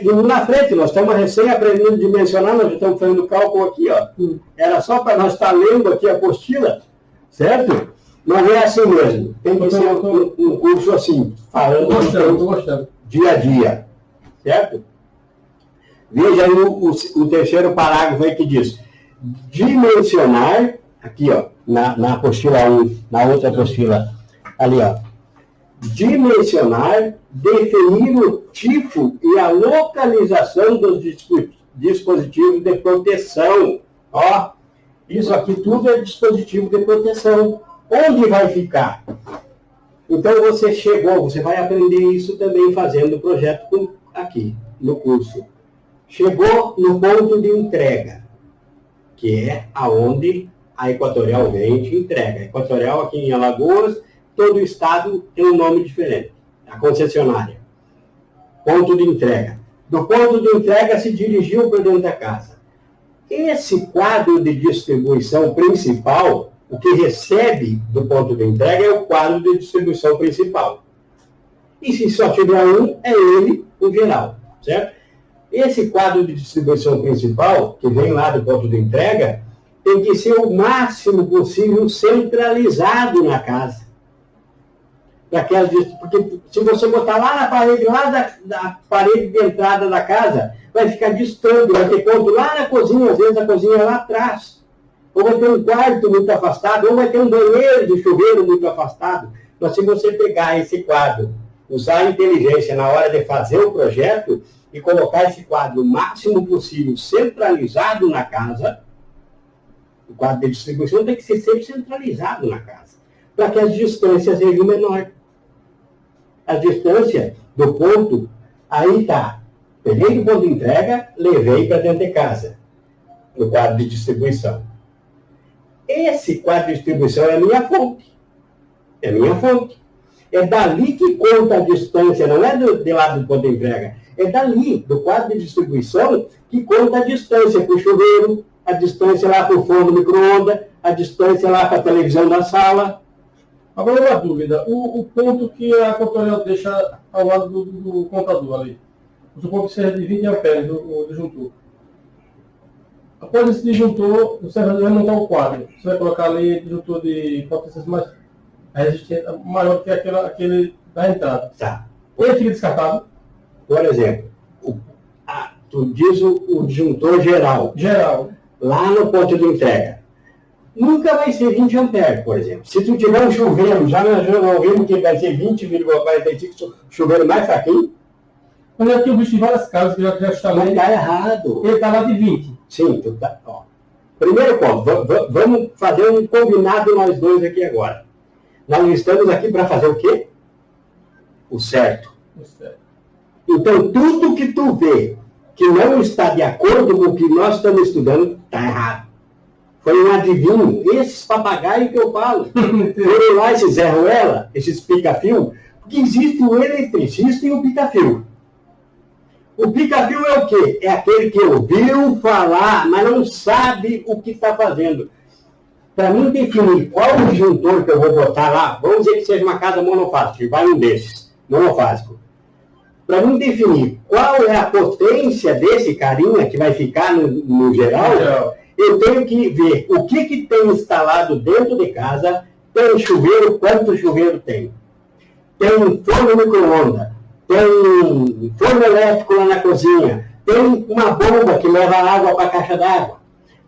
indo na frente, nós estamos recém aprendendo a dimensionar, nós já estamos fazendo cálculo aqui, ó. Era só para nós estar lendo aqui a apostila, certo? Mas é assim mesmo, tem que ser um curso assim, falando dia a dia, certo? Veja aí o terceiro parágrafo aí que diz, dimensionar, aqui ó, na apostila 1, na outra apostila, ali ó, dimensionar, definir o tipo e a localização dos dispositivos de proteção. Ó, isso aqui tudo é dispositivo de proteção. Onde vai ficar? Então você vai aprender isso também fazendo o projeto aqui, no curso. Chegou no ponto de entrega, que é aonde a Equatorial vem e te entrega. A Equatorial aqui em Alagoas, todo o estado tem um nome diferente. A concessionária. Ponto de entrega. Do ponto de entrega se dirigiu para dentro da casa. Esse quadro de distribuição principal, o que recebe do ponto de entrega é o quadro de distribuição principal. E se só tiver um, é ele, o geral, certo? Esse quadro de distribuição principal, que vem lá do ponto de entrega, tem que ser o máximo possível centralizado na casa. Porque se você botar lá na parede, lá da parede de entrada da casa, vai ficar distante, vai ter ponto lá na cozinha, às vezes a cozinha é lá atrás. Ou vai ter um quarto muito afastado, ou vai ter um banheiro de chuveiro muito afastado. Mas se você pegar esse quadro, usar a inteligência na hora de fazer o projeto e colocar esse quadro o máximo possível centralizado na casa, o quadro de distribuição tem que ser sempre centralizado na casa, para que as distâncias sejam menores. A distância do ponto, aí tá. Peguei do ponto de entrega, levei para dentro de casa, no quadro de distribuição. Esse quadro de distribuição é a minha fonte. É minha fonte. É dali que conta a distância, não é de lá do ponto de entrega. É dali, do quadro de distribuição, que conta a distância para o chuveiro, a distância lá para o forno micro-ondas, a distância lá para a televisão da sala. Agora uma dúvida, o ponto que a Equatorial deixa ao lado do contador ali, supor que seja de 20 amperes o disjuntor. Após esse disjuntor, você vai montar um quadro. Você vai colocar ali disjuntor de potências mais resistente, maior que aquele da entrada. Tá. Ele fica descartado. Por exemplo, tu diz o disjuntor geral. Geral. Lá no ponto de entrega. Nunca vai ser 20 amperes, por exemplo. Se tu tiver um chuveiro, já nós ouvimos que vai ser 20,45, chuveiro mais fraquinho. Mas eu tenho visto em várias casas que já está lá. Mas tá errado. Ele está lá de 20. Sim, tu tá. Ó. Primeiro ponto, vamos fazer um combinado nós dois aqui agora. Nós estamos aqui para fazer o quê? O certo. Então, tudo que tu vê que não está de acordo com o que nós estamos estudando, está errado. Foi um adivinho. Esses papagaios que eu falo. Foram lá esses Zé Ruela, esses pica-fio, porque existe o eletricista e o pica-fio. O pica-fio é o quê? É aquele que ouviu falar, mas não sabe o que está fazendo. Para mim definir qual o disjuntor que eu vou botar lá, vamos dizer que seja uma casa monofásica, vai um desses, monofásico. Para mim definir qual é a potência desse carinha que vai ficar no geral, eu tenho que ver o que tem instalado dentro de casa, tem chuveiro, quanto chuveiro tem. Tem forno micro-ondas, tem forno elétrico lá na cozinha, tem uma bomba que leva água para a caixa d'água.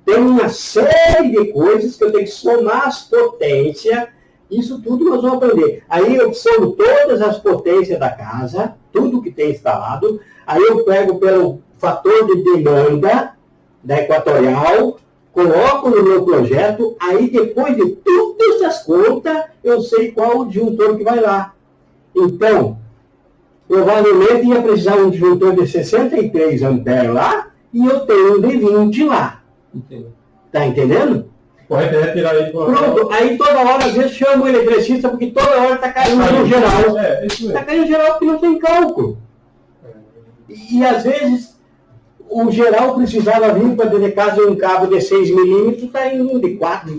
Tem uma série de coisas que eu tenho que somar as potências, isso tudo nós vamos aprender. Aí eu somo todas as potências da casa, tudo que tem instalado, aí eu pego pelo fator de demanda da Equatorial, coloco no meu projeto, aí depois de todas essas contas, eu sei qual o disjuntor que vai lá. Então, provavelmente ia precisar um disjuntor de 63 amperes lá, e eu tenho um de 20 lá. Entendo. Tá entendendo? Correto é retirar ele. Pronto, aí toda hora, às vezes, chama o eletricista, porque toda hora está caindo no geral. Está caindo no geral porque não tem cálculo. E às vezes, o geral precisava vir para dentro de casa um cabo de 6 milímetros, está indo um de 4,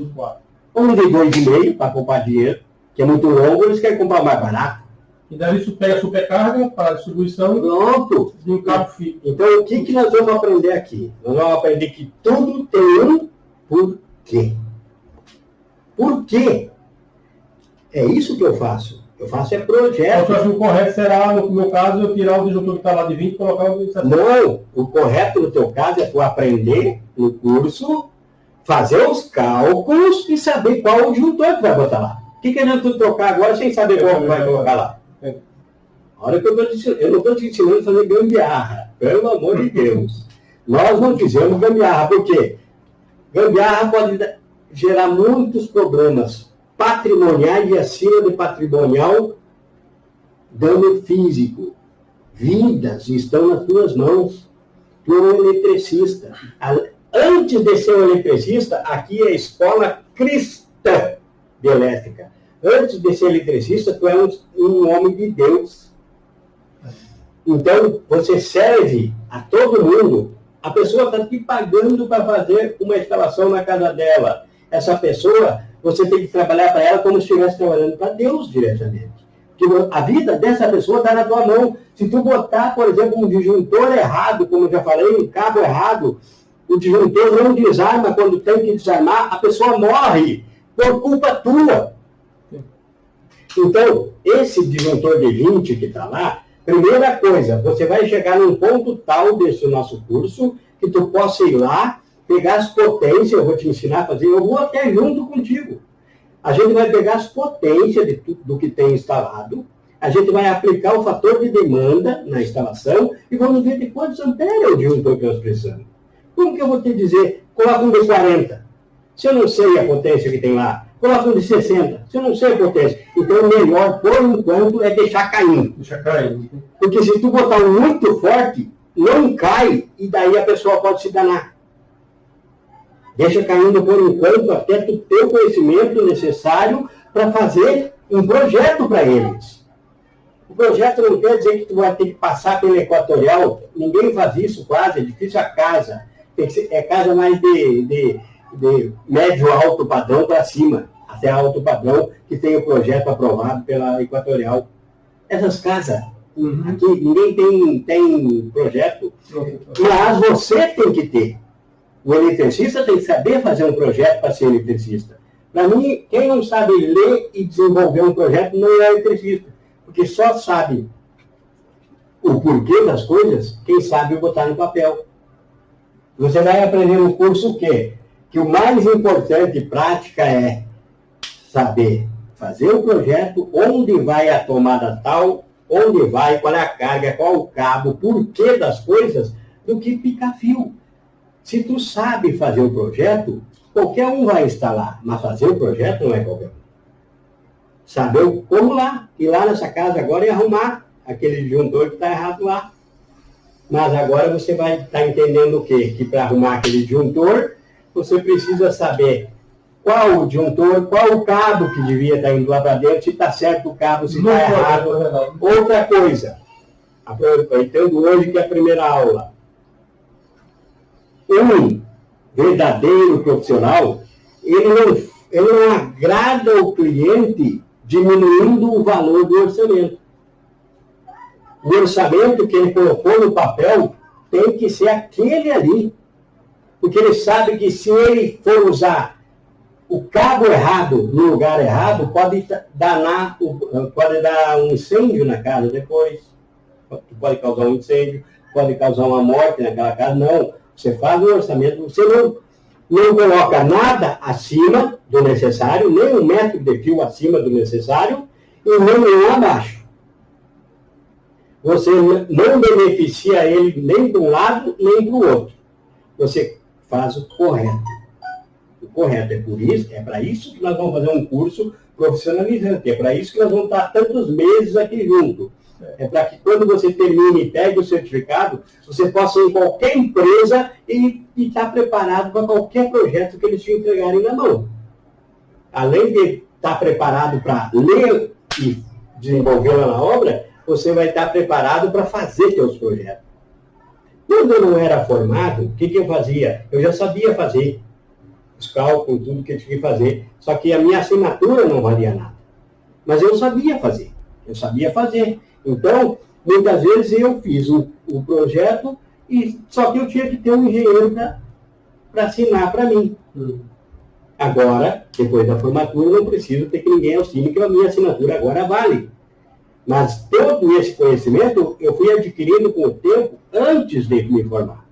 um de 2,5 para poupar dinheiro, que é muito longo, eles querem comprar mais barato. E daí isso pega a supercarga para a distribuição. Pronto. De um cabo fixo. Então, o que nós vamos aprender aqui? Nós vamos aprender que tudo tem um porquê. Por quê? É isso que eu faço. Eu faço projeto. Então, o correto será, no meu caso, eu tirar o disjuntor que está lá de 20 e colocar o de 70. Não, o correto no teu caso é tu aprender no curso, fazer os cálculos e saber qual o disjuntor que vai botar lá. O que adianta tu trocar agora sem saber qual que vai colocar lá? A hora que eu não estou te ensinando a fazer gambiarra, pelo amor de Deus. Nós não fizemos gambiarra, por quê? Gambiarra pode gerar muitos problemas patrimoniais e acima de patrimonial, dano físico. Vidas estão nas tuas mãos. Tu é um eletricista. Antes de ser um eletricista, aqui é a escola cristã de elétrica. Antes de ser eletricista, tu é um homem de Deus. Então, você serve a todo mundo. A pessoa está te pagando para fazer uma instalação na casa dela. Essa pessoa, você tem que trabalhar para ela como se estivesse trabalhando para Deus diretamente. Porque a vida dessa pessoa está na tua mão. Se tu botar, por exemplo, um disjuntor errado, como eu já falei, um cabo errado, o disjuntor não desarma quando tem que desarmar, a pessoa morre por culpa tua. Então, esse disjuntor de 20 que está lá, primeira coisa, você vai chegar num ponto tal desse nosso curso que tu possa ir lá, pegar as potências, eu vou te ensinar a fazer, eu vou até junto contigo. A gente vai pegar as potências de tudo do que tem instalado, a gente vai aplicar o fator de demanda na instalação e vamos ver de quantos amperes é o disjuntor que nós precisamos. Como que eu vou te dizer, coloca um de 40, se eu não sei a potência que tem lá, coloca um de 60, se eu não sei a potência. Então, o melhor, por enquanto, é deixar caindo. Deixa cair. Porque se tu botar um muito forte, não cai, e daí a pessoa pode se danar. Deixa caindo por enquanto, até tu ter o conhecimento necessário para fazer um projeto para eles. O projeto não quer dizer que tu vai ter que passar pela Equatorial. Ninguém faz isso quase, é difícil a casa. Tem que ser, é casa mais de médio alto padrão para cima, até alto padrão, que tem o projeto aprovado pela Equatorial. Essas casas, aqui ninguém tem projeto, mas você tem que ter. O eletricista tem que saber fazer um projeto para ser eletricista. Para mim, quem não sabe ler e desenvolver um projeto não é eletricista, porque só sabe o porquê das coisas quem sabe botar no papel. Você vai aprender no curso o quê? Que o mais importante prática é saber fazer o projeto, onde vai a tomada tal, onde vai, qual é a carga, qual o cabo, porquê das coisas, do que picar fio. Se tu sabe fazer o projeto, qualquer um vai instalar, mas fazer o projeto não é qualquer um. Saber como lá, ir lá nessa casa agora e arrumar aquele disjuntor que está errado lá. Mas agora você vai estar entendendo o quê? Que para arrumar aquele disjuntor, você precisa saber qual o disjuntor, qual o cabo que devia estar indo lá para dentro, se está certo o cabo, se está errado. Outra coisa, aproveitando hoje que é a primeira aula, um verdadeiro profissional, ele não agrada o cliente diminuindo o valor do orçamento. O orçamento que ele colocou no papel tem que ser aquele ali. Porque ele sabe que se ele for usar o cabo errado no lugar errado, pode dar um incêndio na casa depois. Pode causar um incêndio, pode causar uma morte naquela casa. Não, você faz um orçamento, você não coloca nada acima do necessário, nem 1 metro de fio acima do necessário, e nem nenhum abaixo. Você não beneficia ele nem de um lado, nem do outro. Você faz o correto. O correto é para isso que nós vamos fazer um curso profissionalizante. É para isso que nós vamos estar tantos meses aqui junto. É para que quando você termine e pegue o certificado, você possa ir em qualquer empresa e estar preparado para qualquer projeto que eles te entregarem na mão. Além de estar preparado para ler e desenvolvê-la na obra, você vai estar preparado para fazer seus projetos. Quando eu não era formado, o que eu fazia? Eu já sabia fazer os cálculos, tudo que eu tinha que fazer, só que a minha assinatura não valia nada. Mas eu sabia fazer. Então, muitas vezes eu fiz o projeto, só que eu tinha que ter um engenheiro para assinar para mim. Agora, depois da formatura, eu não preciso ter que ninguém assine, que a minha assinatura agora vale. Mas todo esse conhecimento eu fui adquirindo com o tempo antes de me formar.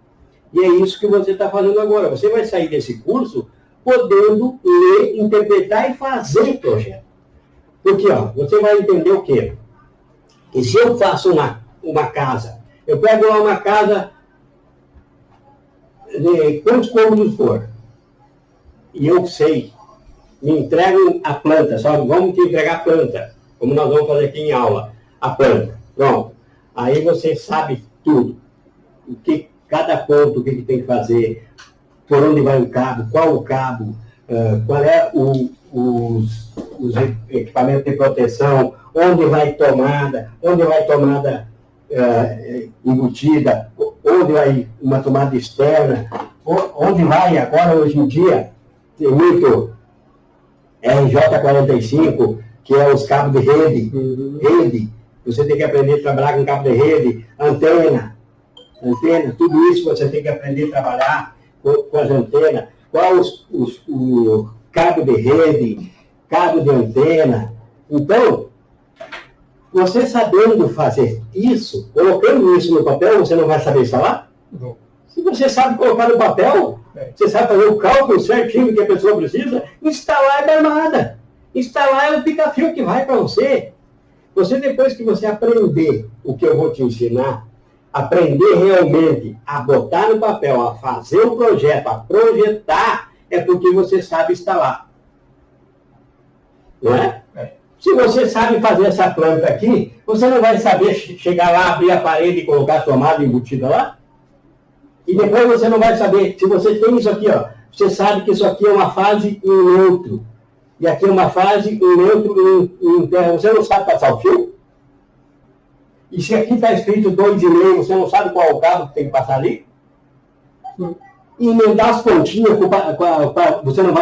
E é isso que você está fazendo agora. Você vai sair desse curso podendo ler, interpretar e fazer projeto. Porque você vai entender o quê? Que se eu faço uma casa, eu pego lá uma casa de quantos cômodos for, e eu sei, me entregam a planta, só vamos te entregar a planta, como nós vamos fazer aqui em aula, a planta. Pronto. Aí você sabe tudo. Cada ponto, o que tem que fazer, por onde vai o cabo, qual o cabo, qual é os equipamentos de proteção, onde vai tomada embutida, onde vai uma tomada externa, onde vai agora, hoje em dia, tem muito RJ45, que é os cabos de rede. Você tem que aprender a trabalhar com cabo de rede, antena, tudo isso você tem que aprender a trabalhar com as antenas. Qual o cabo de rede, cabo de antena. Então, você sabendo fazer isso, colocando isso no papel, você não vai saber instalar? Não. Se você sabe colocar no papel, você sabe fazer o cálculo certinho que a pessoa precisa, instalar é nada. Instalar é o pica-fio que vai para você. Você, depois que você aprender o que eu vou te ensinar, aprender realmente a botar no papel, a fazer o projeto, a projetar, é porque você sabe instalar. Não é? Se você sabe fazer essa planta aqui, você não vai saber chegar lá, abrir a parede e colocar a tomada embutida lá? E depois você não vai saber, se você tem isso aqui, você sabe que isso aqui é uma fase e um neutro. E aqui é uma fase, um neutro e um terra. Você não sabe passar o fio? E se aqui está escrito 2,5, você não sabe qual é o cabo que tem que passar ali? E emendar as pontinhas, você não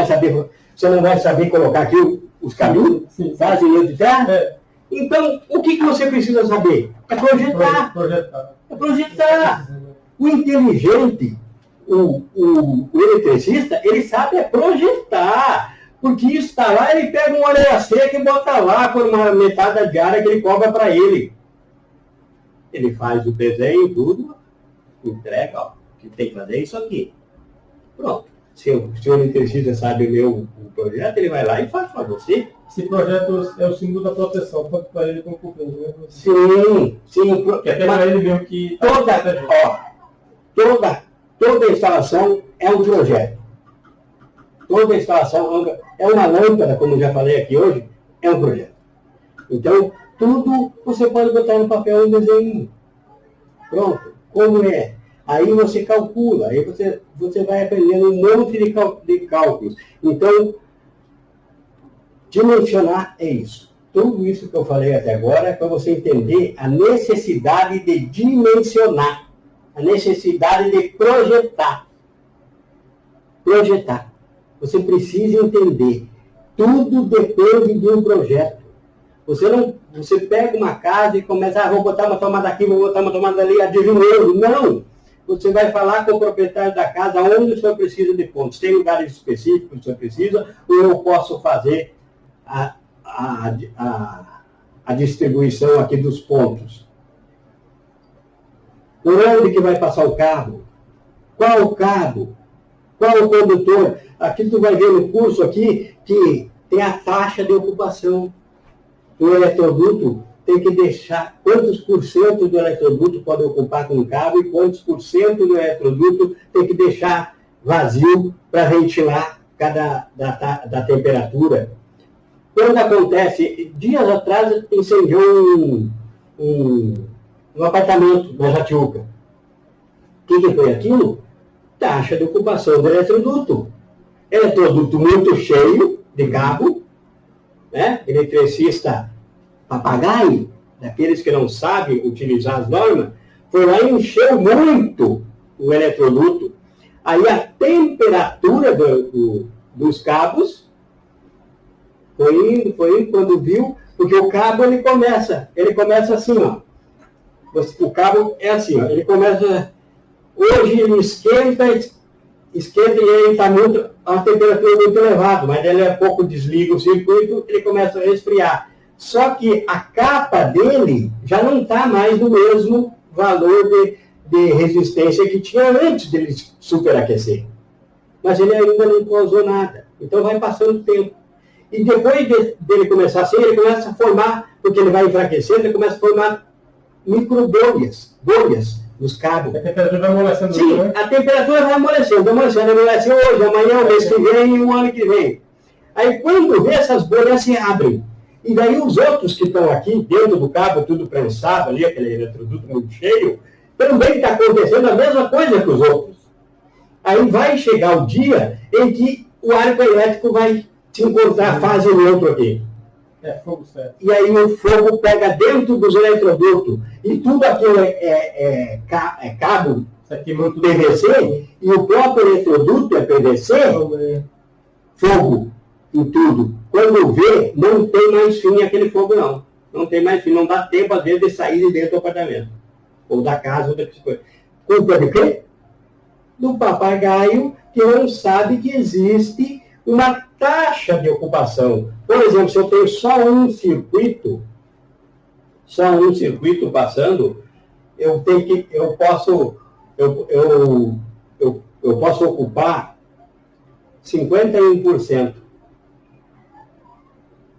vai saber colocar aqui os caminhos, fase e neutro de terra? Então, o que você precisa saber? É projetar. É projetar. O inteligente o eletricista, ele sabe projetar, porque isso está lá, ele pega uma orelha seca e bota lá por uma metade da diária que ele cobra para ele. Ele faz o desenho, tudo, entrega, ó, que tem que fazer isso aqui. Pronto. Se o eletricista sabe ler o projeto, ele vai lá e faz para você. Esse projeto é o símbolo da proteção, tanto para ele como para o cliente, né? Sim. Que até para ele mesmo que... Toda instalação é um projeto. Toda instalação é uma lâmpada, como eu já falei aqui hoje, é um projeto. Então, tudo você pode botar no papel um desenho. Pronto. Como é? Aí você calcula, aí você vai aprendendo um monte de cálculos. Então, dimensionar é isso. Tudo isso que eu falei até agora é para você entender a necessidade de dimensionar, a necessidade de projetar. Projetar. Você precisa entender. Tudo depende de um projeto. Você pega uma casa e começa, vou botar uma tomada aqui, vou botar uma tomada ali, adivinhando. Não! Você vai falar com o proprietário da casa onde o senhor precisa de pontos. Tem lugares específicos que o senhor precisa, ou eu posso fazer a distribuição aqui dos pontos. Por onde que vai passar o carro? Qual o cabo? Qual o condutor? Aqui tu vai ver no curso aqui que tem a taxa de ocupação. O eletroduto tem que deixar quantos por cento do eletroduto pode ocupar com o cabo e quantos por cento do eletroduto tem que deixar vazio para ventilar da temperatura. Quando acontece, dias atrás incendiou um apartamento na Jatiuca. O que foi aquilo? Taxa de ocupação do eletroduto. Eletroduto muito cheio de cabo, né? Eletricista papagaio, daqueles que não sabem utilizar as normas, foi lá e encheu muito o eletroduto. Aí a temperatura dos cabos foi indo, quando viu, porque o cabo ele começa assim, ó. O cabo é assim, ó, ele começa, hoje ele esquenta e ele está muito, a temperatura é muito elevada, mas ele é pouco desliga o circuito, ele começa a resfriar. Só que a capa dele já não está mais no mesmo valor de resistência que tinha antes dele superaquecer. Mas ele ainda não causou nada. Então vai passando o tempo. E depois dele começar assim, ele começa a formar, porque ele vai enfraquecendo, ele começa a formar microbolhas, bolhas nos cabos. A temperatura vai amolecendo. Sim, né? A temperatura vai amolecendo amolece hoje, amanhã, o mês que vem e o ano que vem. Aí quando vê, essas bolhas se abrem. E daí os outros que estão aqui, dentro do cabo, tudo prensado ali, aquele eletroduto muito cheio, também está acontecendo a mesma coisa que os outros. Aí vai chegar o dia em que o arco elétrico vai se encontrar a fase neutro aqui. É fogo certo. E aí o fogo pega dentro dos eletrodutos. E tudo aquilo é cabo PVC, e o próprio eletroduto é PVC, fogo em tudo. Quando vê, não tem mais fim aquele fogo, não. Não tem mais fim. Não dá tempo, às vezes, de sair de dentro do apartamento. Ou da casa, ou da coisa. Culpa de quê? Do papagaio que não sabe que existe uma taxa de ocupação. Por exemplo, se eu tenho só um circuito passando, eu posso ocupar 51%.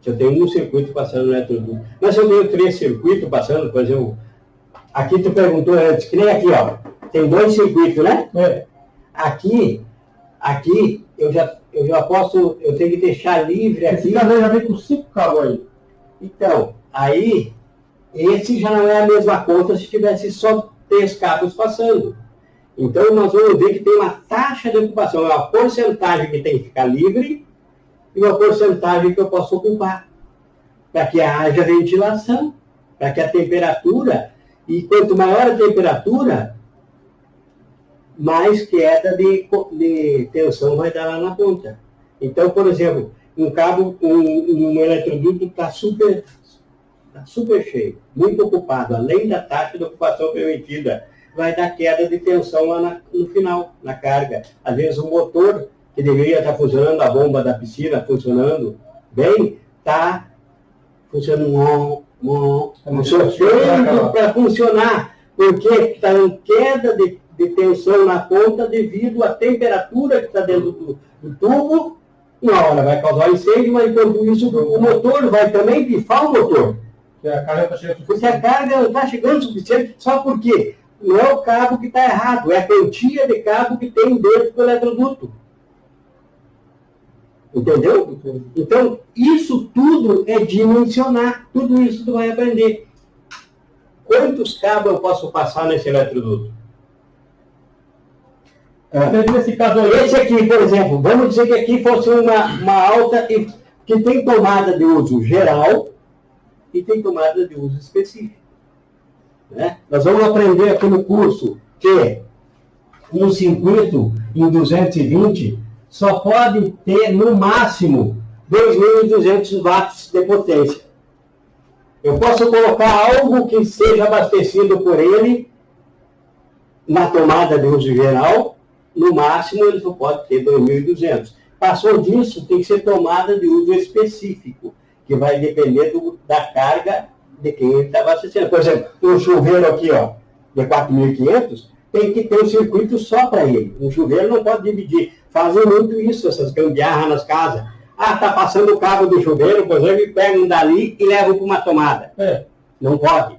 Se eu tenho um circuito passando no eletroduto. Mas se eu tenho 3 circuitos passando, por exemplo, aqui tu perguntou antes, que nem aqui, ó, tem 2 circuitos, né? É. Aqui eu já posso, eu tenho que deixar livre aqui. Esse caso já vem com 5 cabos aí. Então, aí, esse já não é a mesma conta se tivesse só 3 cabos passando. Então, nós vamos ver que tem uma taxa de ocupação, é uma porcentagem que tem que ficar livre e uma porcentagem que eu posso ocupar, para que haja ventilação, para que a temperatura, e quanto maior a temperatura, mais queda de tensão vai dar lá na ponta. Então, por exemplo, um cabo, um eletroduto está super cheio, muito ocupado, além da taxa de ocupação permitida. vai dar queda de tensão lá no final, na carga. Às vezes o motor, que deveria estar funcionando, a bomba da piscina funcionando bem, está funcionando sofrendo para funcionar, porque está em queda de tensão na ponta devido à temperatura que está dentro do tubo. Uma hora vai causar incêndio, mas enquanto isso o motor vai também pifar o motor. Porque a carga não está chegando o suficiente, só porque não é o cabo que está errado, é a quantia de cabo que tem dentro do eletroduto. Entendeu? Então, isso tudo é dimensionar. Tudo isso tu vai aprender. Quantos cabos eu posso passar nesse eletroduto? Nesse caso aí, Esse aqui, por exemplo, vamos dizer que aqui fosse uma alta que tem tomada de uso geral e tem tomada de uso específico. Né? Nós vamos aprender aqui no curso que um circuito em 220 só pode ter, no máximo, 2.200 watts de potência. Eu posso colocar algo que seja abastecido por ele na tomada de uso geral, no máximo ele só pode ter 2.200. Passou disso, tem que ser tomada de uso específico, que vai depender da carga de quem ele está abastecendo. Por exemplo, um chuveiro aqui, ó, de 4.500, tem que ter um circuito só para ele. Um chuveiro não pode dividir. Fazem muito isso, essas gambiarras nas casas. Ah, está passando o cabo do chuveiro, por exemplo, e pega um dali e leva para uma tomada. Não pode.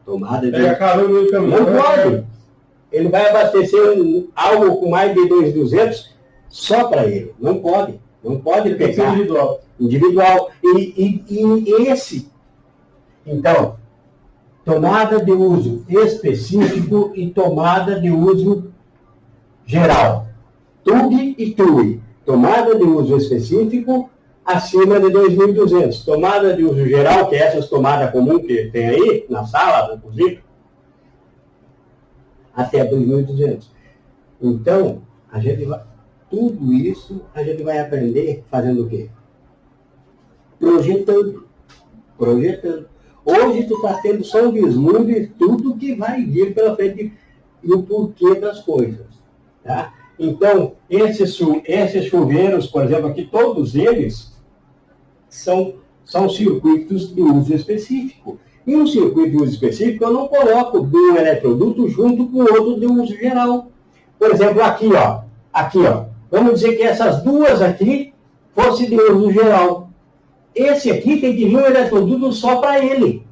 Tomada de... Não pode. Ele vai abastecer algo com mais de 2.200 só para ele. Não pode. Não pode pegar. Individual. E esse... Então, tomada de uso específico e tomada de uso geral. TUG e TUI. Tomada de uso específico acima de 2.200. Tomada de uso geral, que é essas tomadas comuns que tem aí, na sala, na cozinha, até 2.200. Então, tudo isso a gente vai aprender fazendo o quê? Projetando. Hoje tu está tendo só um vislumbre de tudo que vai vir pela frente e o porquê das coisas. Tá? Então, esses chuveiros, por exemplo, aqui, todos eles são circuitos de uso específico. E um circuito de uso específico eu não coloco de um eletroduto junto com outro de uso geral. Por exemplo, aqui, ó. Vamos dizer que essas duas aqui fossem de uso geral. Esse aqui tem que vir um eletroduto só para ele.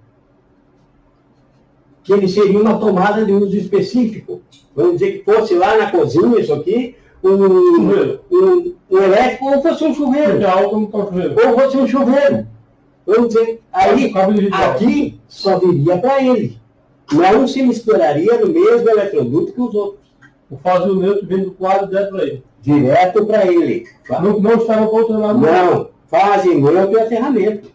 Que ele seria uma tomada de uso específico. Vamos dizer que fosse lá na cozinha, isso aqui, um elétrico, ou fosse um chuveiro. Ou fosse um chuveiro. Vamos dizer, aí, aqui só viria para ele. Não se misturaria no mesmo eletroduto que os outros. O fase neutro vem do quadro direto para ele. Direto para ele. Não está no outro lado. Não, fase neutro é ferramenta.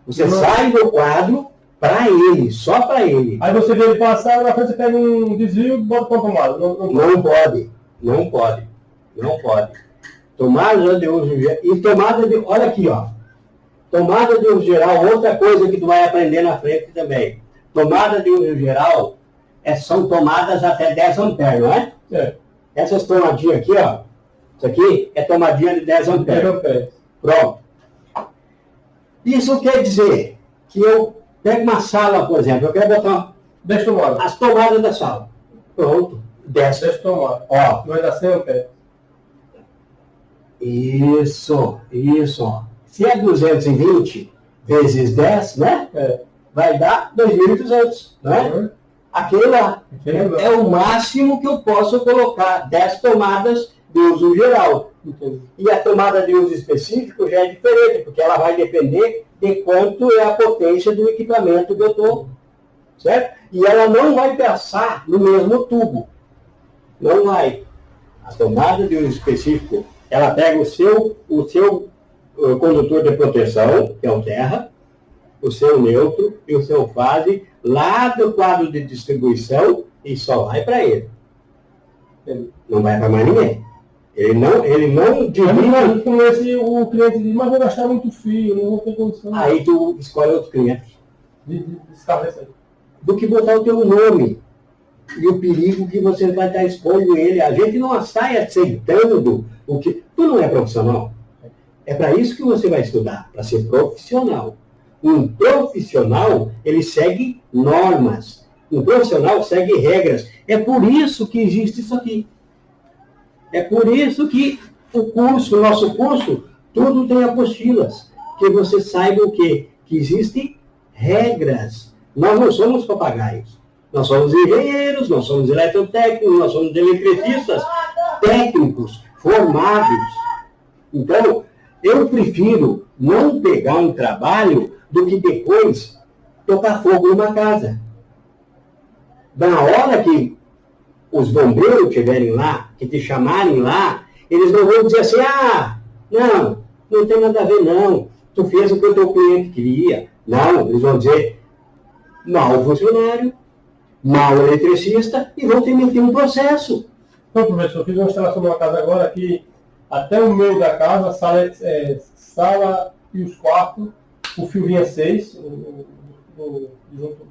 Você sai do quadro para ele, só para ele. Aí você vê ele passar, na frente você pega um desvio e bota para a tomada. Não pode. Tomada de uso geral. E tomada de... Olha aqui, ó. Tomada de uso geral, outra coisa que tu vai aprender na frente também. Tomada de uso geral são tomadas até 10 amperes, não é? Essas tomadinhas aqui, ó. Isso aqui é tomadinha de 10 amperes. Pronto. Isso quer dizer que eu pego uma sala, por exemplo, eu quero botar 10 tomadas. As tomadas da sala. Pronto. 10 tomadas. Ó. Vai dar 100 amperes. Isso. Se é 220 vezes 10, né? Vai dar 2.200, né? Aquele lá é o máximo que eu posso colocar, 10 tomadas de uso geral. E a tomada de uso específico já é diferente, porque ela vai depender de quanto é a potência do equipamento que eu estou, certo? E ela não vai passar no mesmo tubo. Não vai. A tomada de uso específico, ela pega o seu condutor de proteção, que é o terra, o seu neutro e o seu fase, lá do quadro de distribuição, e só vai para ele. Não vai para mais ninguém. Ele não divide. Com esse, o cliente diz, mas vou gastar muito fio, não vou ter condição. Aí tu escolhe outro cliente. Descarga isso aí. do que botar o teu nome e o perigo que você vai estar expondo ele. A gente não sai aceitando o que... Tu não é profissional. É para isso que você vai estudar, para ser profissional. Um profissional, ele segue normas. Um profissional segue regras. É por isso que existe isso aqui. É por isso que o nosso curso, tudo tem apostilas. Que você saiba o quê? Que existem regras. Nós não somos papagaios. Nós somos engenheiros, nós somos eletrotécnicos, nós somos eletricistas, técnicos, formados. Então, eu prefiro não pegar um trabalho do que depois tocar fogo numa casa. Na hora que os bombeiros estiverem lá, que te chamarem lá, eles não vão dizer assim, não tem nada a ver não, tu fez o que o teu cliente queria. Não, eles vão dizer, mau funcionário, mau eletricista, e vão te meter um processo. Então, professor, eu fiz uma instalação numa casa agora que até o meio da casa, sala e os quartos, o fio vinha 6, junto do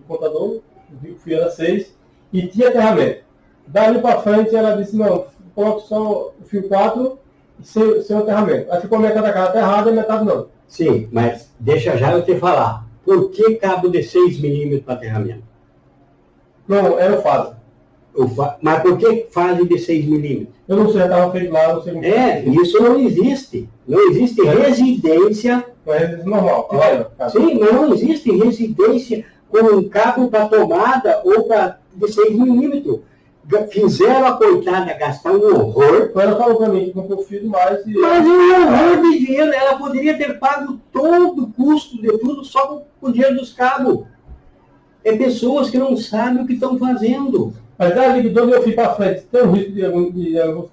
contador, o fio era 6, e tinha aterramento. Dali para frente, ela disse, não, coloque só o fio 4 sem aterramento. Aí ficou metade da casa aterrada e metade não. Sim, mas deixa já eu te falar. Por que cabo de 6 milímetros para aterramento? Não, era o fase. Mas por que fase de 6 milímetros? Eu não sei, estava feito lá, não sei como. Isso não existe. Não existe residência. Não é residência normal. Sim, mas não existe residência com um cabo para tomada ou de 6 milímetros. Fizeram a coitada gastar um horror. Ela falou para mim que comprou filho mais. Mas é um horror de dinheiro. Ela poderia ter pago todo o custo de tudo só com o dinheiro dos cabos. É pessoas que não sabem o que estão fazendo. Mas daí que eu fui para frente, tem um risco de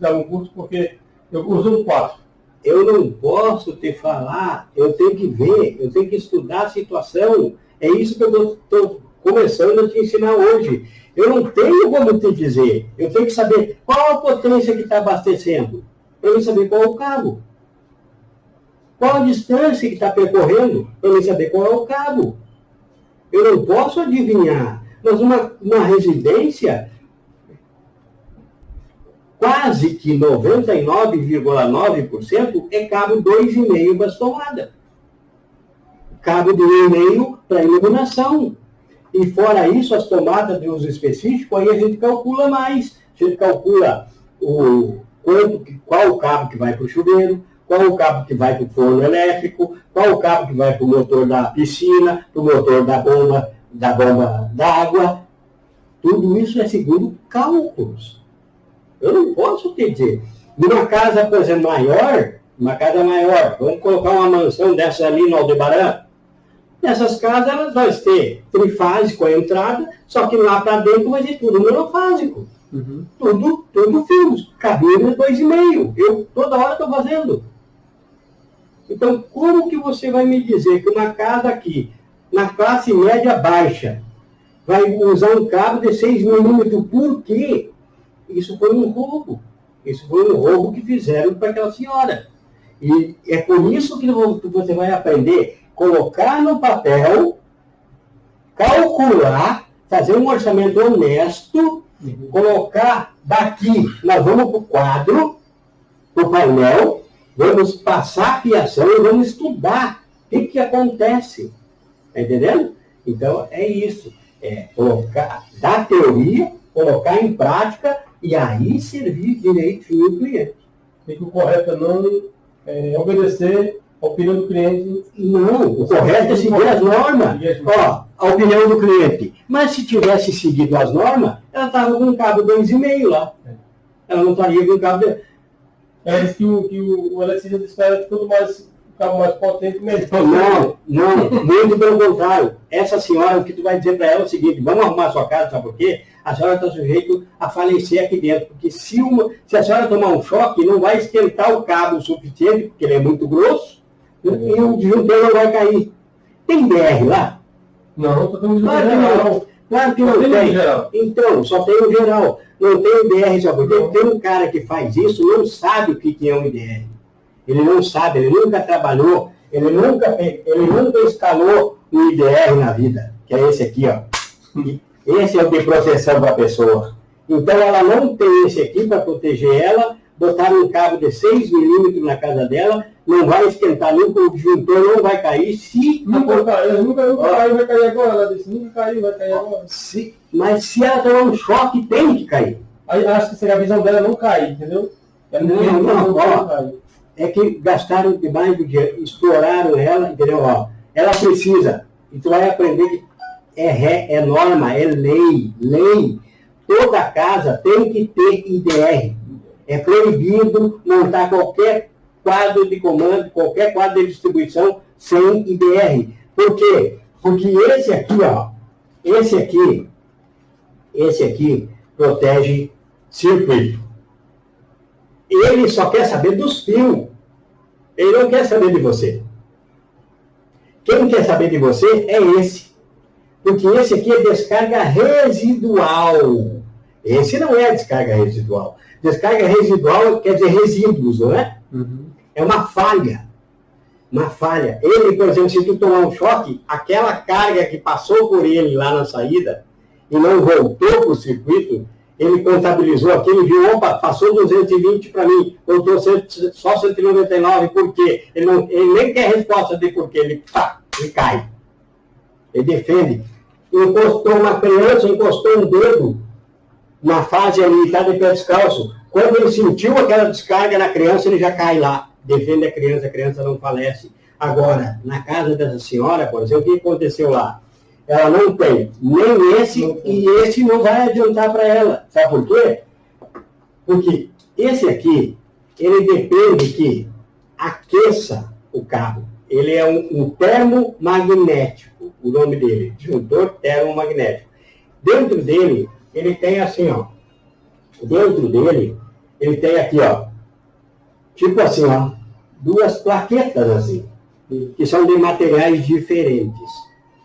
algum curso, porque eu uso um 4. Eu não posso te falar, eu tenho que ver, eu tenho que estudar a situação. É isso que eu estou começando a te ensinar hoje. Eu não tenho como te dizer. Eu tenho que saber qual a potência que está abastecendo. Eu tenho que saber qual é o cabo. Qual a distância que está percorrendo. Eu tenho que saber qual é o cabo. Eu não posso adivinhar. Mas uma residência, quase que 99,9% é cabo 2,5 para tomada. Cabo de 1,5 para iluminação. E fora isso, as tomadas de uso específico, aí a gente calcula mais. A gente calcula qual o cabo que vai para o chuveiro, qual o cabo que vai para o forno elétrico, qual o cabo que vai para o motor da piscina, para o motor da bomba d'água. Tudo isso é segundo cálculos. Eu não posso te dizer. Numa casa, por exemplo, uma casa maior, vamos colocar uma mansão dessa ali no Aldebaran. Nessas casas, elas vão ter trifásico a entrada, só que lá para dentro vai ser tudo monofásico. Uhum. Tudo fios. Cabine é 2,5. Eu toda hora estou fazendo. Então, como que você vai me dizer que uma casa aqui, na classe média baixa, vai usar um cabo de 6 milímetros? Por quê? Isso foi um roubo. Isso foi um roubo que fizeram para aquela senhora. E é por isso que você vai aprender a colocar no papel, calcular, fazer um orçamento honesto, colocar daqui, nós vamos para o quadro, para o painel, vamos passar a fiação e vamos estudar o que acontece. Está entendendo? Então, é isso. É colocar da teoria, colocar em prática e aí servir direitinho o cliente. E que o correto é não obedecer a opinião do cliente. Não, o correto é seguir as normas. Ó, a opinião do cliente. Mas se tivesse seguido as normas, ela estava com um cabo 2,5 lá. Ela não estaria com um cabo... Ela disse que o eletricista espera que tudo mais... cabo mais potente mesmo. Não, muito pelo contrário. Essa senhora, o que tu vai dizer para ela é o seguinte: vamos arrumar a sua casa, sabe por quê? A senhora está sujeita a falecer aqui dentro, porque se a senhora tomar um choque, não vai esquentar o cabo o suficiente, porque ele é muito grosso, e o disjuntor não vai cair. Tem BR lá? Não, só tem um geral. Claro que não tem. Então, só tem o geral. Não tem o IDR, só porque tem um cara que faz isso, não sabe o que é um IDR. Ele não sabe, ele nunca trabalhou, ele nunca escalou um IDR na vida, que é esse aqui, ó. Esse é o de proteção para a pessoa. Então, ela não tem esse aqui para proteger ela, botar um cabo de 6 milímetros na casa dela, não vai esquentar nunca, o disjuntor não vai cair. Se nunca caiu, vai cair agora. Ela disse, nunca caiu, vai cair agora. Mas se ela tomar um choque, tem que cair. Aí acho que seria a visão dela não cair, entendeu? Não, é que gastaram demais do dinheiro, exploraram ela, entendeu? Ó, ela precisa, e tu vai aprender que é norma, é lei. Toda casa tem que ter IDR. É proibido montar qualquer quadro de comando, qualquer quadro de distribuição sem IDR. Por quê? Porque esse aqui, ó, esse aqui protege circuito. Ele só quer saber dos fios. Ele não quer saber de você. Quem quer saber de você é esse. Porque esse aqui é descarga residual. Esse não é descarga residual. Descarga residual quer dizer resíduos, não é? Uhum. É uma falha. Uma falha. Ele, por exemplo, se tu tomar um choque, aquela carga que passou por ele lá na saída e não voltou para o circuito, ele contabilizou aqui, ele viu, opa, passou 220 para mim, voltou só 199, por quê? Ele nem quer resposta de por quê, ele cai. Ele defende. Encostou uma criança, encostou um dedo na fase ali, está de pé descalço. Quando ele sentiu aquela descarga na criança, ele já cai lá. Defende a criança não falece. Agora, na casa dessa senhora, por exemplo, o que aconteceu lá? Ela não tem nem esse, e esse não vai adiantar para ela. Sabe por quê? Porque esse aqui, ele depende que aqueça o carro. Ele é um termomagnético, o nome dele, disjuntor termomagnético. Dentro dele, ele tem assim, ó. Dentro dele, ele tem aqui, ó. Tipo assim, ó. 2 plaquetas assim, que são de materiais diferentes,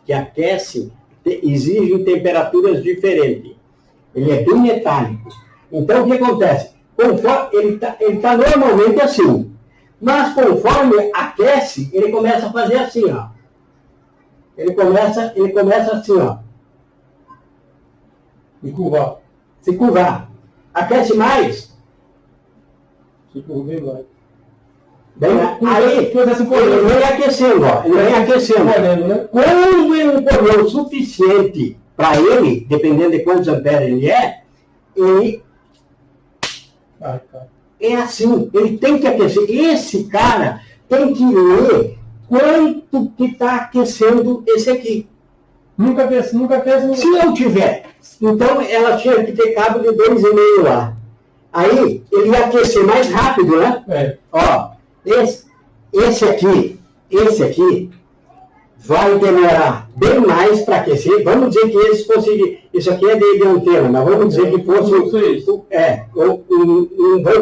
que aquecem, exigem temperaturas diferentes. Ele é bimetálico. Então, o que acontece? Conforme, ele tá normalmente assim. Mas, conforme aquece, ele começa a fazer assim, ó. Ele começa assim, ó. Se curvar. Aquece mais. Se curvar mais. Aí, ele vem aquecendo, ó. Ele vem aquecendo. Quando ele correu o suficiente para ele, dependendo de quantos amperes ele ele é assim. Ele tem que aquecer. Esse cara tem que ler quanto que está aquecendo esse aqui. Nunca aquece. Se não tiver, então ela tinha que ter cabo de 2,5 lá. Aí, ele ia aquecer mais rápido, né? É. Ó. Esse aqui vai demorar bem mais para aquecer. Vamos dizer que esse fosse. Isso aqui é de antena, mas vamos dizer que fosse. Vamos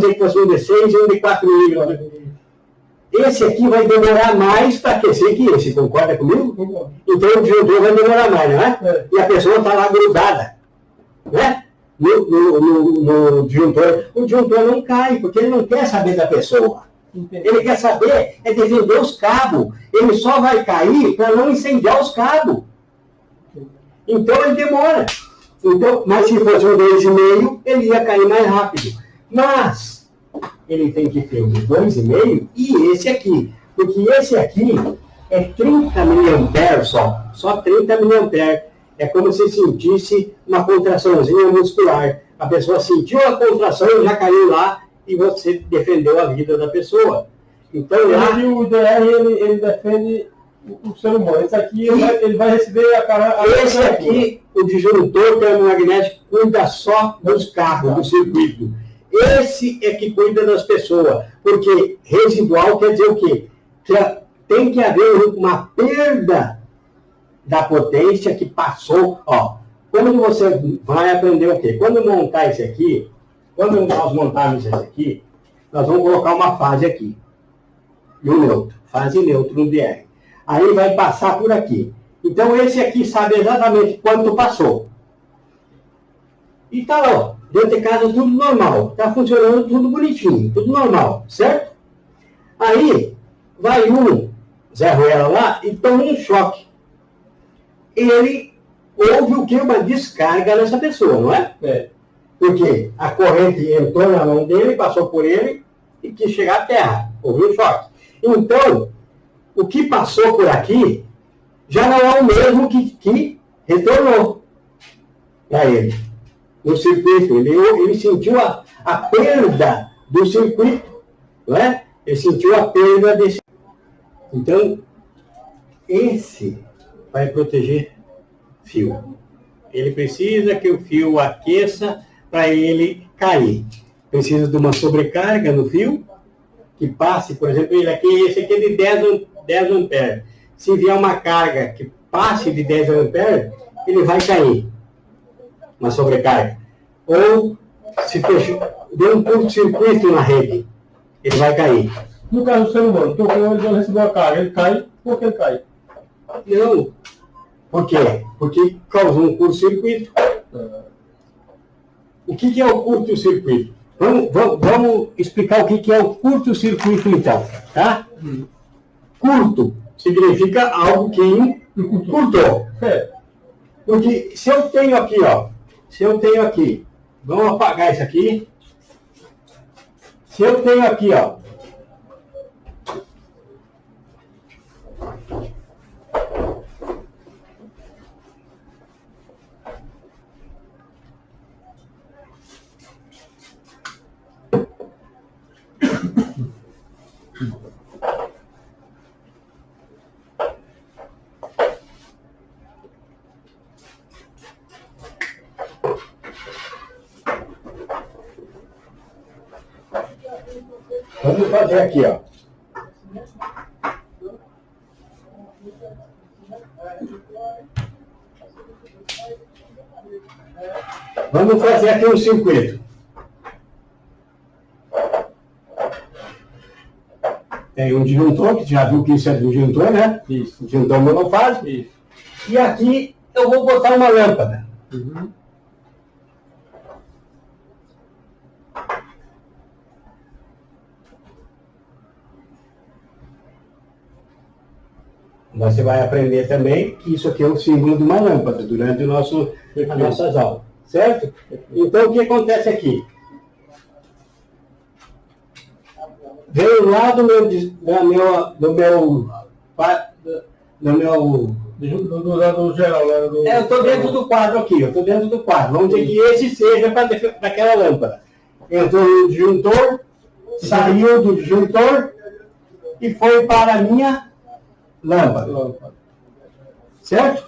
dizer que fosse um de 6 e um de 4 milímetros. Esse aqui vai demorar mais para aquecer que esse, concorda comigo? Concordo. Então o disjuntor vai demorar mais, não é? É. E a pessoa está lá grudada, né? No disjuntor. O disjuntor não cai, porque ele não quer saber da pessoa. Entendi. Ele quer saber é defender os cabos. Ele só vai cair para não incendiar os cabos. Então ele demora. Então, mas se fosse um 2,5, ele ia cair mais rápido. Mas ele tem que ter o 2,5 e esse aqui. Porque esse aqui é 30 mA só 30 mA. É como se sentisse uma contraçãozinha muscular. A pessoa sentiu a contração e já caiu lá. E você defendeu a vida da pessoa. Então, lá... O IDR, ele defende o ser humano. Esse aqui, ele vai receber a cara... Esse aqui, o disjuntor termomagnético, cuida só dos carros, do circuito. Esse é que cuida das pessoas. Porque residual quer dizer o quê? Que tem que haver uma perda da potência que passou. Ó, quando você vai aprender o quê? Quando montar esse aqui... Quando nós montarmos esse aqui, nós vamos colocar uma fase aqui. E o neutro. Fase neutro no DR. Aí vai passar por aqui. Então esse aqui sabe exatamente quanto passou. E tá lá, ó. Dentro de casa tudo normal. Tá funcionando tudo bonitinho. Tudo normal. Certo? Aí vai Zé Ruela lá e toma um choque. Ele houve o quê? Uma descarga nessa pessoa, não é? É. Porque a corrente entrou na mão dele, passou por ele e quis chegar à terra. Houve um choque. Então, o que passou por aqui já não é o mesmo que retornou para ele no circuito. Ele sentiu a perda do circuito, não é? Ele sentiu a perda desse. Então, esse vai proteger fio. Ele precisa que o fio aqueça para ele cair. Precisa de uma sobrecarga no fio, que passe, por exemplo, esse aqui é de 10 amperes. Se vier uma carga que passe de 10 amperes, ele vai cair. Uma sobrecarga. Ou se deu um curto-circuito na rede, ele vai cair. No caso do ser humano, tocou, ele não recebeu a carga, ele cai, por que ele cai? Não. Por quê? Porque causou um curto-circuito. O que é o curto-circuito? Vamos explicar o que é o curto-circuito, então. Tá? Curto significa algo que encurtou. Porque se eu tenho aqui, ó. Se eu tenho aqui. Vamos apagar isso aqui. Se eu tenho aqui, ó. Vamos fazer aqui, ó. Vamos fazer aqui um circuito. Tem um disjuntor, que já viu que isso é disjuntor, né? Isso. Disjuntor monofásico. Isso. E aqui eu vou botar uma lâmpada. Uhum. Você vai aprender também que isso aqui é o símbolo de uma lâmpada durante as nossas aulas, certo? Então, o que acontece aqui? Veio lá do meu Do geral, né? eu estou dentro do quadro aqui, eu estou dentro do quadro. Vamos dizer que esse seja para aquela lâmpada. Entrou no disjuntor, saiu do disjuntor e foi para a minha lâmpada. Certo?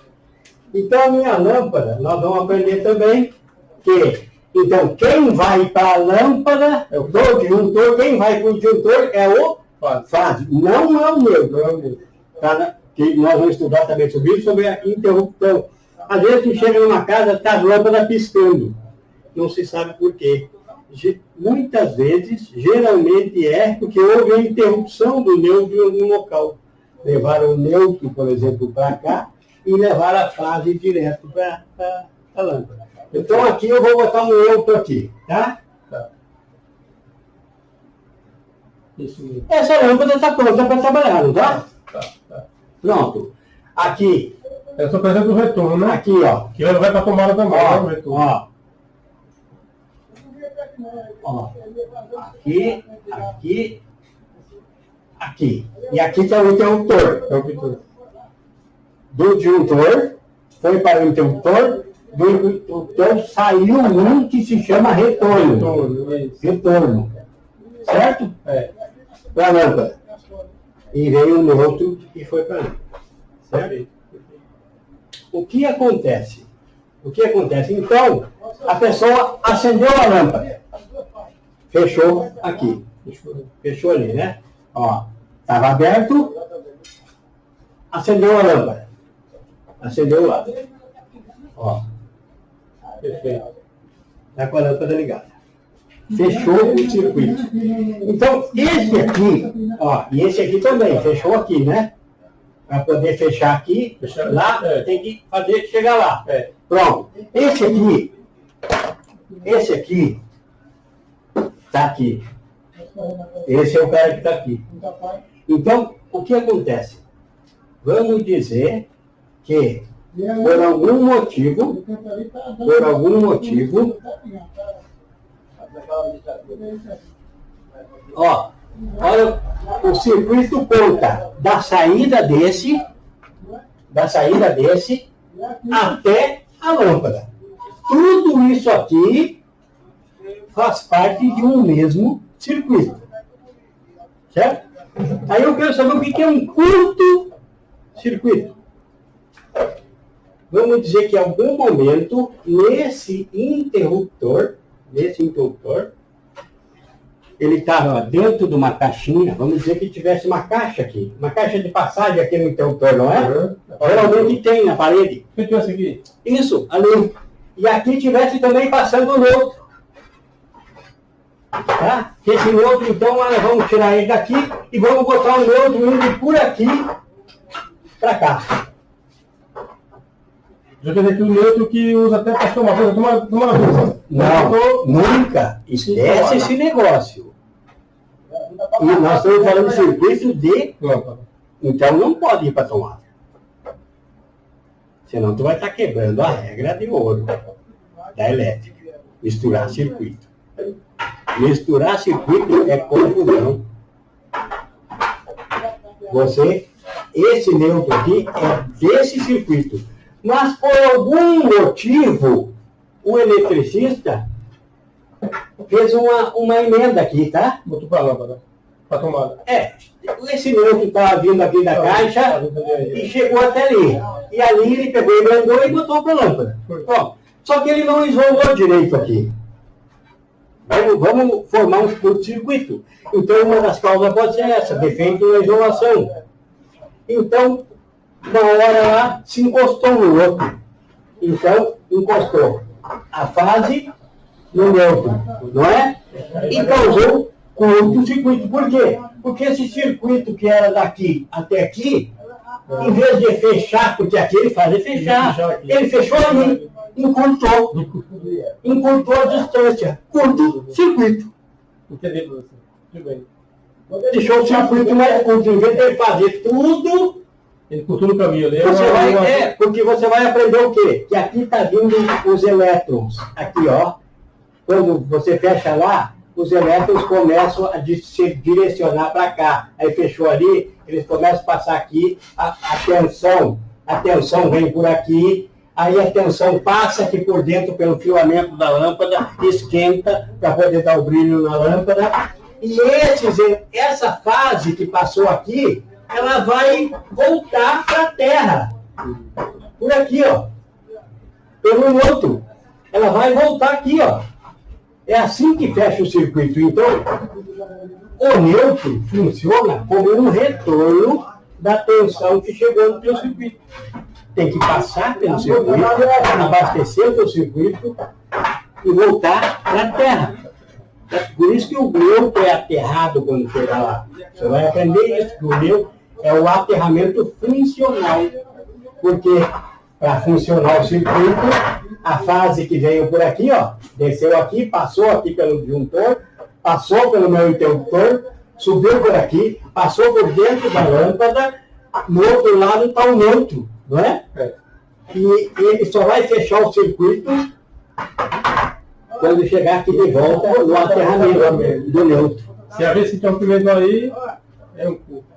Então, a minha lâmpada, nós vamos aprender também que, então, quem vai para a lâmpada é o disjuntor, quem vai para o disjuntor é o fase, não é o meu. Tá? Que nós vamos estudar também sobre isso, sobre a interrupção. Às vezes, tu chega numa casa, está a lâmpada piscando. Não se sabe por quê. Muitas vezes, geralmente é porque houve a interrupção do neutro em algum local. Levaram o neutro, por exemplo, para cá e levaram a fase direto para a lâmpada. Então aqui eu vou botar um neutro aqui, tá? Isso mesmo. Essa lâmpada está pronta para trabalhar, não tá? Tá. Pronto. Aqui. Eu só apresento o retorno, né? Aqui, ó. Que ele vai para a tomada também, né? O retorno. Ó. Aqui. E aqui está o interruptor. É o que tu... Do disjuntor, foi para o interruptor, do interruptor saiu um que se chama retorno. Retorno. Certo? É. Para a lâmpada. E veio um outro que foi para lá. Certo? O que acontece? Então, a pessoa acendeu a lâmpada. Fechou aqui. Fechou ali, né? Ó, estava aberto, acendeu a lâmpada. Acendeu lá. Ó. Perfeito. Está com a lâmpada ligada. Fechou o circuito. Então, esse aqui, ó, e esse aqui também, fechou aqui, né? Para poder fechar aqui, lá, tem que fazer chegar lá. Pronto. Esse aqui, está aqui. Esse é o cara que está aqui. Então, o que acontece? Vamos dizer que por algum motivo, ó, olha, o circuito conta da saída desse até a lâmpada. Tudo isso aqui faz parte de um mesmo circuito. Certo? Aí eu quero saber o que é um curto-circuito. Vamos dizer que em algum momento, nesse interruptor, ele estava dentro de uma caixinha, vamos dizer que tivesse uma caixa aqui, uma caixa de passagem aqui no interruptor, não é? Geralmente tem na parede. O que tivesse aqui? Isso, ali. E aqui tivesse também passando o neutro. Tá? Esse neutro, então, nós vamos tirar ele daqui e vamos botar o neutro indo por aqui para cá. Já quer dizer que o neutro que usa até para tomar Não, nunca. Esquece esse negócio. E nós estamos falando de circuito de lâmpada. Então não pode ir para tomada. Senão tu vai estar quebrando a regra de ouro da elétrica. Misturar circuito. Misturar circuito é confusão. Esse neutro aqui é desse circuito. Mas por algum motivo, o eletricista fez uma emenda aqui, tá? Botou para a lâmpada, para a tomada. Esse neutro estava vindo aqui da caixa e chegou até ali. E ali ele pegou, emendou e botou para a lâmpada. Bom, só que ele não isolou direito aqui. Vamos formar um curto-circuito. Então, uma das causas pode ser essa, defeito na isolação. Então, na hora lá, se encostou no outro. Então, encostou a fase no neutro, não é? E causou curto-circuito. Por quê? Porque esse circuito que era daqui até aqui, em vez de fechar, porque aqui ele faz fechar, ele fechou ali, encurtou a distância, curto-circuito. Entendi, professor. Tudo bem. Deixou o circuito mais curto, em vez de ele fazer tudo. Ele curtou no caminho ali. Porque você vai aprender o quê? Que aqui está vindo os elétrons. Aqui, ó. Quando você fecha lá, os elétrons começam a se direcionar para cá. Aí fechou ali, eles começam a passar aqui, a tensão vem por aqui, aí a tensão passa aqui por dentro pelo filamento da lâmpada, esquenta para poder dar o brilho na lâmpada. E essa fase que passou aqui, ela vai voltar para a Terra. Por aqui, ó. Pelo neutro. Ela vai voltar aqui, ó. É assim que fecha o circuito. Então, o neutro funciona como um retorno da tensão que chegou no teu circuito. Tem que passar pelo circuito, abastecer o teu circuito e voltar para a Terra. É por isso que o neutro é aterrado quando chegar lá. Você vai aprender isso, que o neutro é o aterramento funcional. Porque para funcionar o circuito, a fase que veio por aqui, ó, desceu aqui, passou aqui pelo disjuntor, passou pelo meu interruptor, subiu por aqui, passou por dentro da lâmpada, no outro lado está o neutro, não é? E ele só vai fechar o circuito quando chegar aqui de volta no aterramento do neutro. Se haver esse interrompimento aí, é um curto.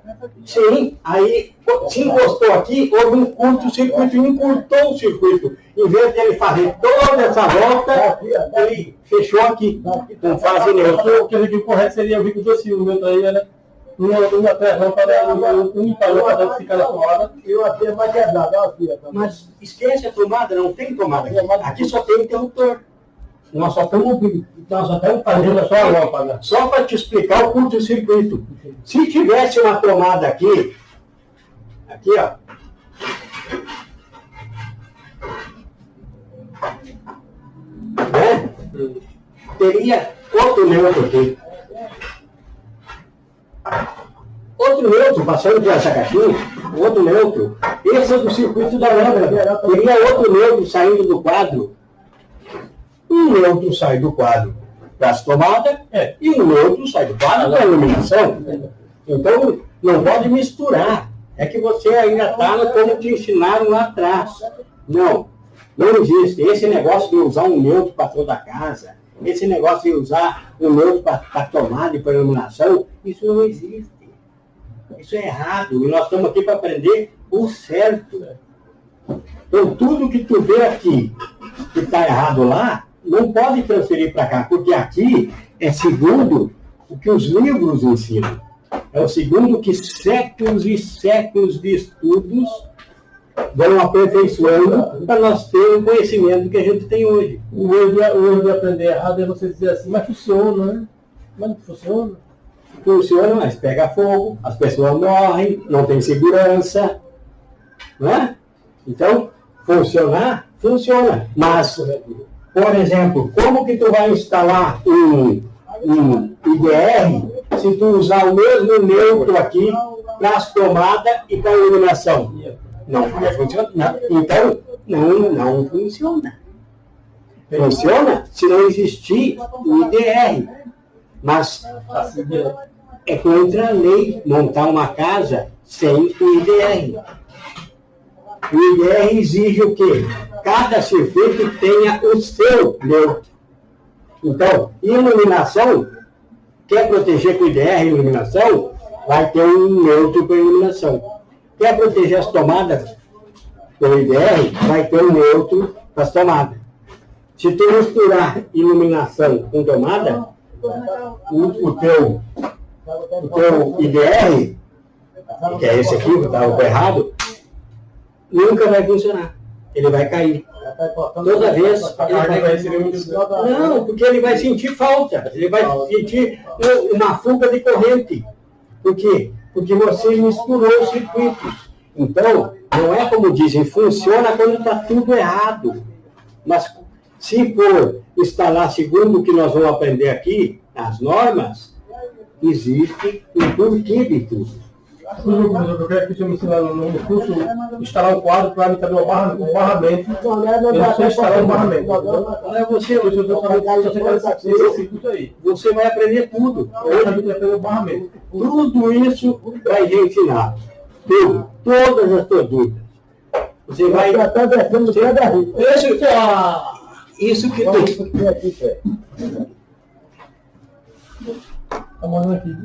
Sim, aí se encostou aqui, houve um curto-circuito, encurtou o circuito. Em vez de ele fazer toda essa volta, ele fechou aqui, com fase neutra. Quer dizer que o correto seria vir com dois ciúmes aí, né? Uma até lâmpada, única lâmpada ficar na tomada. E uma até mais quebrada. Mas esquece a tomada, não tem tomada aqui. Aqui só tem interruptor. Nós só estamos fazendo só a lâmpada. Só para te explicar o curto-circuito. Se tivesse uma tomada aqui, ó. Né? Teria outro neutro aqui. Outro neutro, passando por essa caixinha, outro neutro. Esse é do circuito da lâmpada. Teria outro neutro saindo do quadro. Um neutro sai do quadro para as tomadas e um neutro sai do quadro para a iluminação. Então, não pode misturar. É que você ainda está no como te ensinaram lá atrás. Não, não existe. Esse negócio de usar um neutro para toda a casa, esse negócio de usar um neutro para tomada e para iluminação, isso não existe. Isso é errado. E nós estamos aqui para aprender o certo. Então, tudo que tu vê aqui que está errado lá, não pode transferir para cá, porque aqui é segundo o que os livros ensinam. É o segundo que séculos e séculos de estudos vão aperfeiçoando para nós termos o conhecimento que a gente tem hoje. O erro de aprender errado é você dizer assim, mas funciona, né? Mas não funciona. Funciona, mas pega fogo, as pessoas morrem, não tem segurança. Não é? Então, funcionar, funciona. Mas, por exemplo, como que tu vai instalar um IDR se tu usar o mesmo neutro aqui para as tomadas e para a iluminação? Não vai funcionar. Então, não funciona. Funciona se não existir o IDR. Mas é contra a lei montar uma casa sem o IDR. O IDR exige o quê? Cada circuito tenha o seu neutro. Então, iluminação, quer proteger com o IDR iluminação, vai ter um neutro para iluminação. Quer proteger as tomadas com o IDR, vai ter um neutro para as tomadas. Se tu misturar iluminação com tomada, o teu IDR, que é esse aqui, que estava errado, nunca vai funcionar. Ele vai cair. Toda vez ele vai cair. Não, porque ele vai sentir falta. Ele vai sentir uma fuga de corrente. Por quê? Porque você misturou os circuitos. Então, não é como dizem, funciona quando está tudo errado. Mas se for instalar segundo o que nós vamos aprender aqui, as normas, existe um porquê de tudo. Eu quero que você me ensine no curso instalar um quadro para mim também um barramento. Eu não sei instalar um barramento. Você vai aprender tudo. Eu também aprender o barramento. Tudo isso vai te ensinar. Tudo. Todas as tuas dúvidas. Você vai estar descendo cada rio. Isso que tem. Tá morrendo aqui.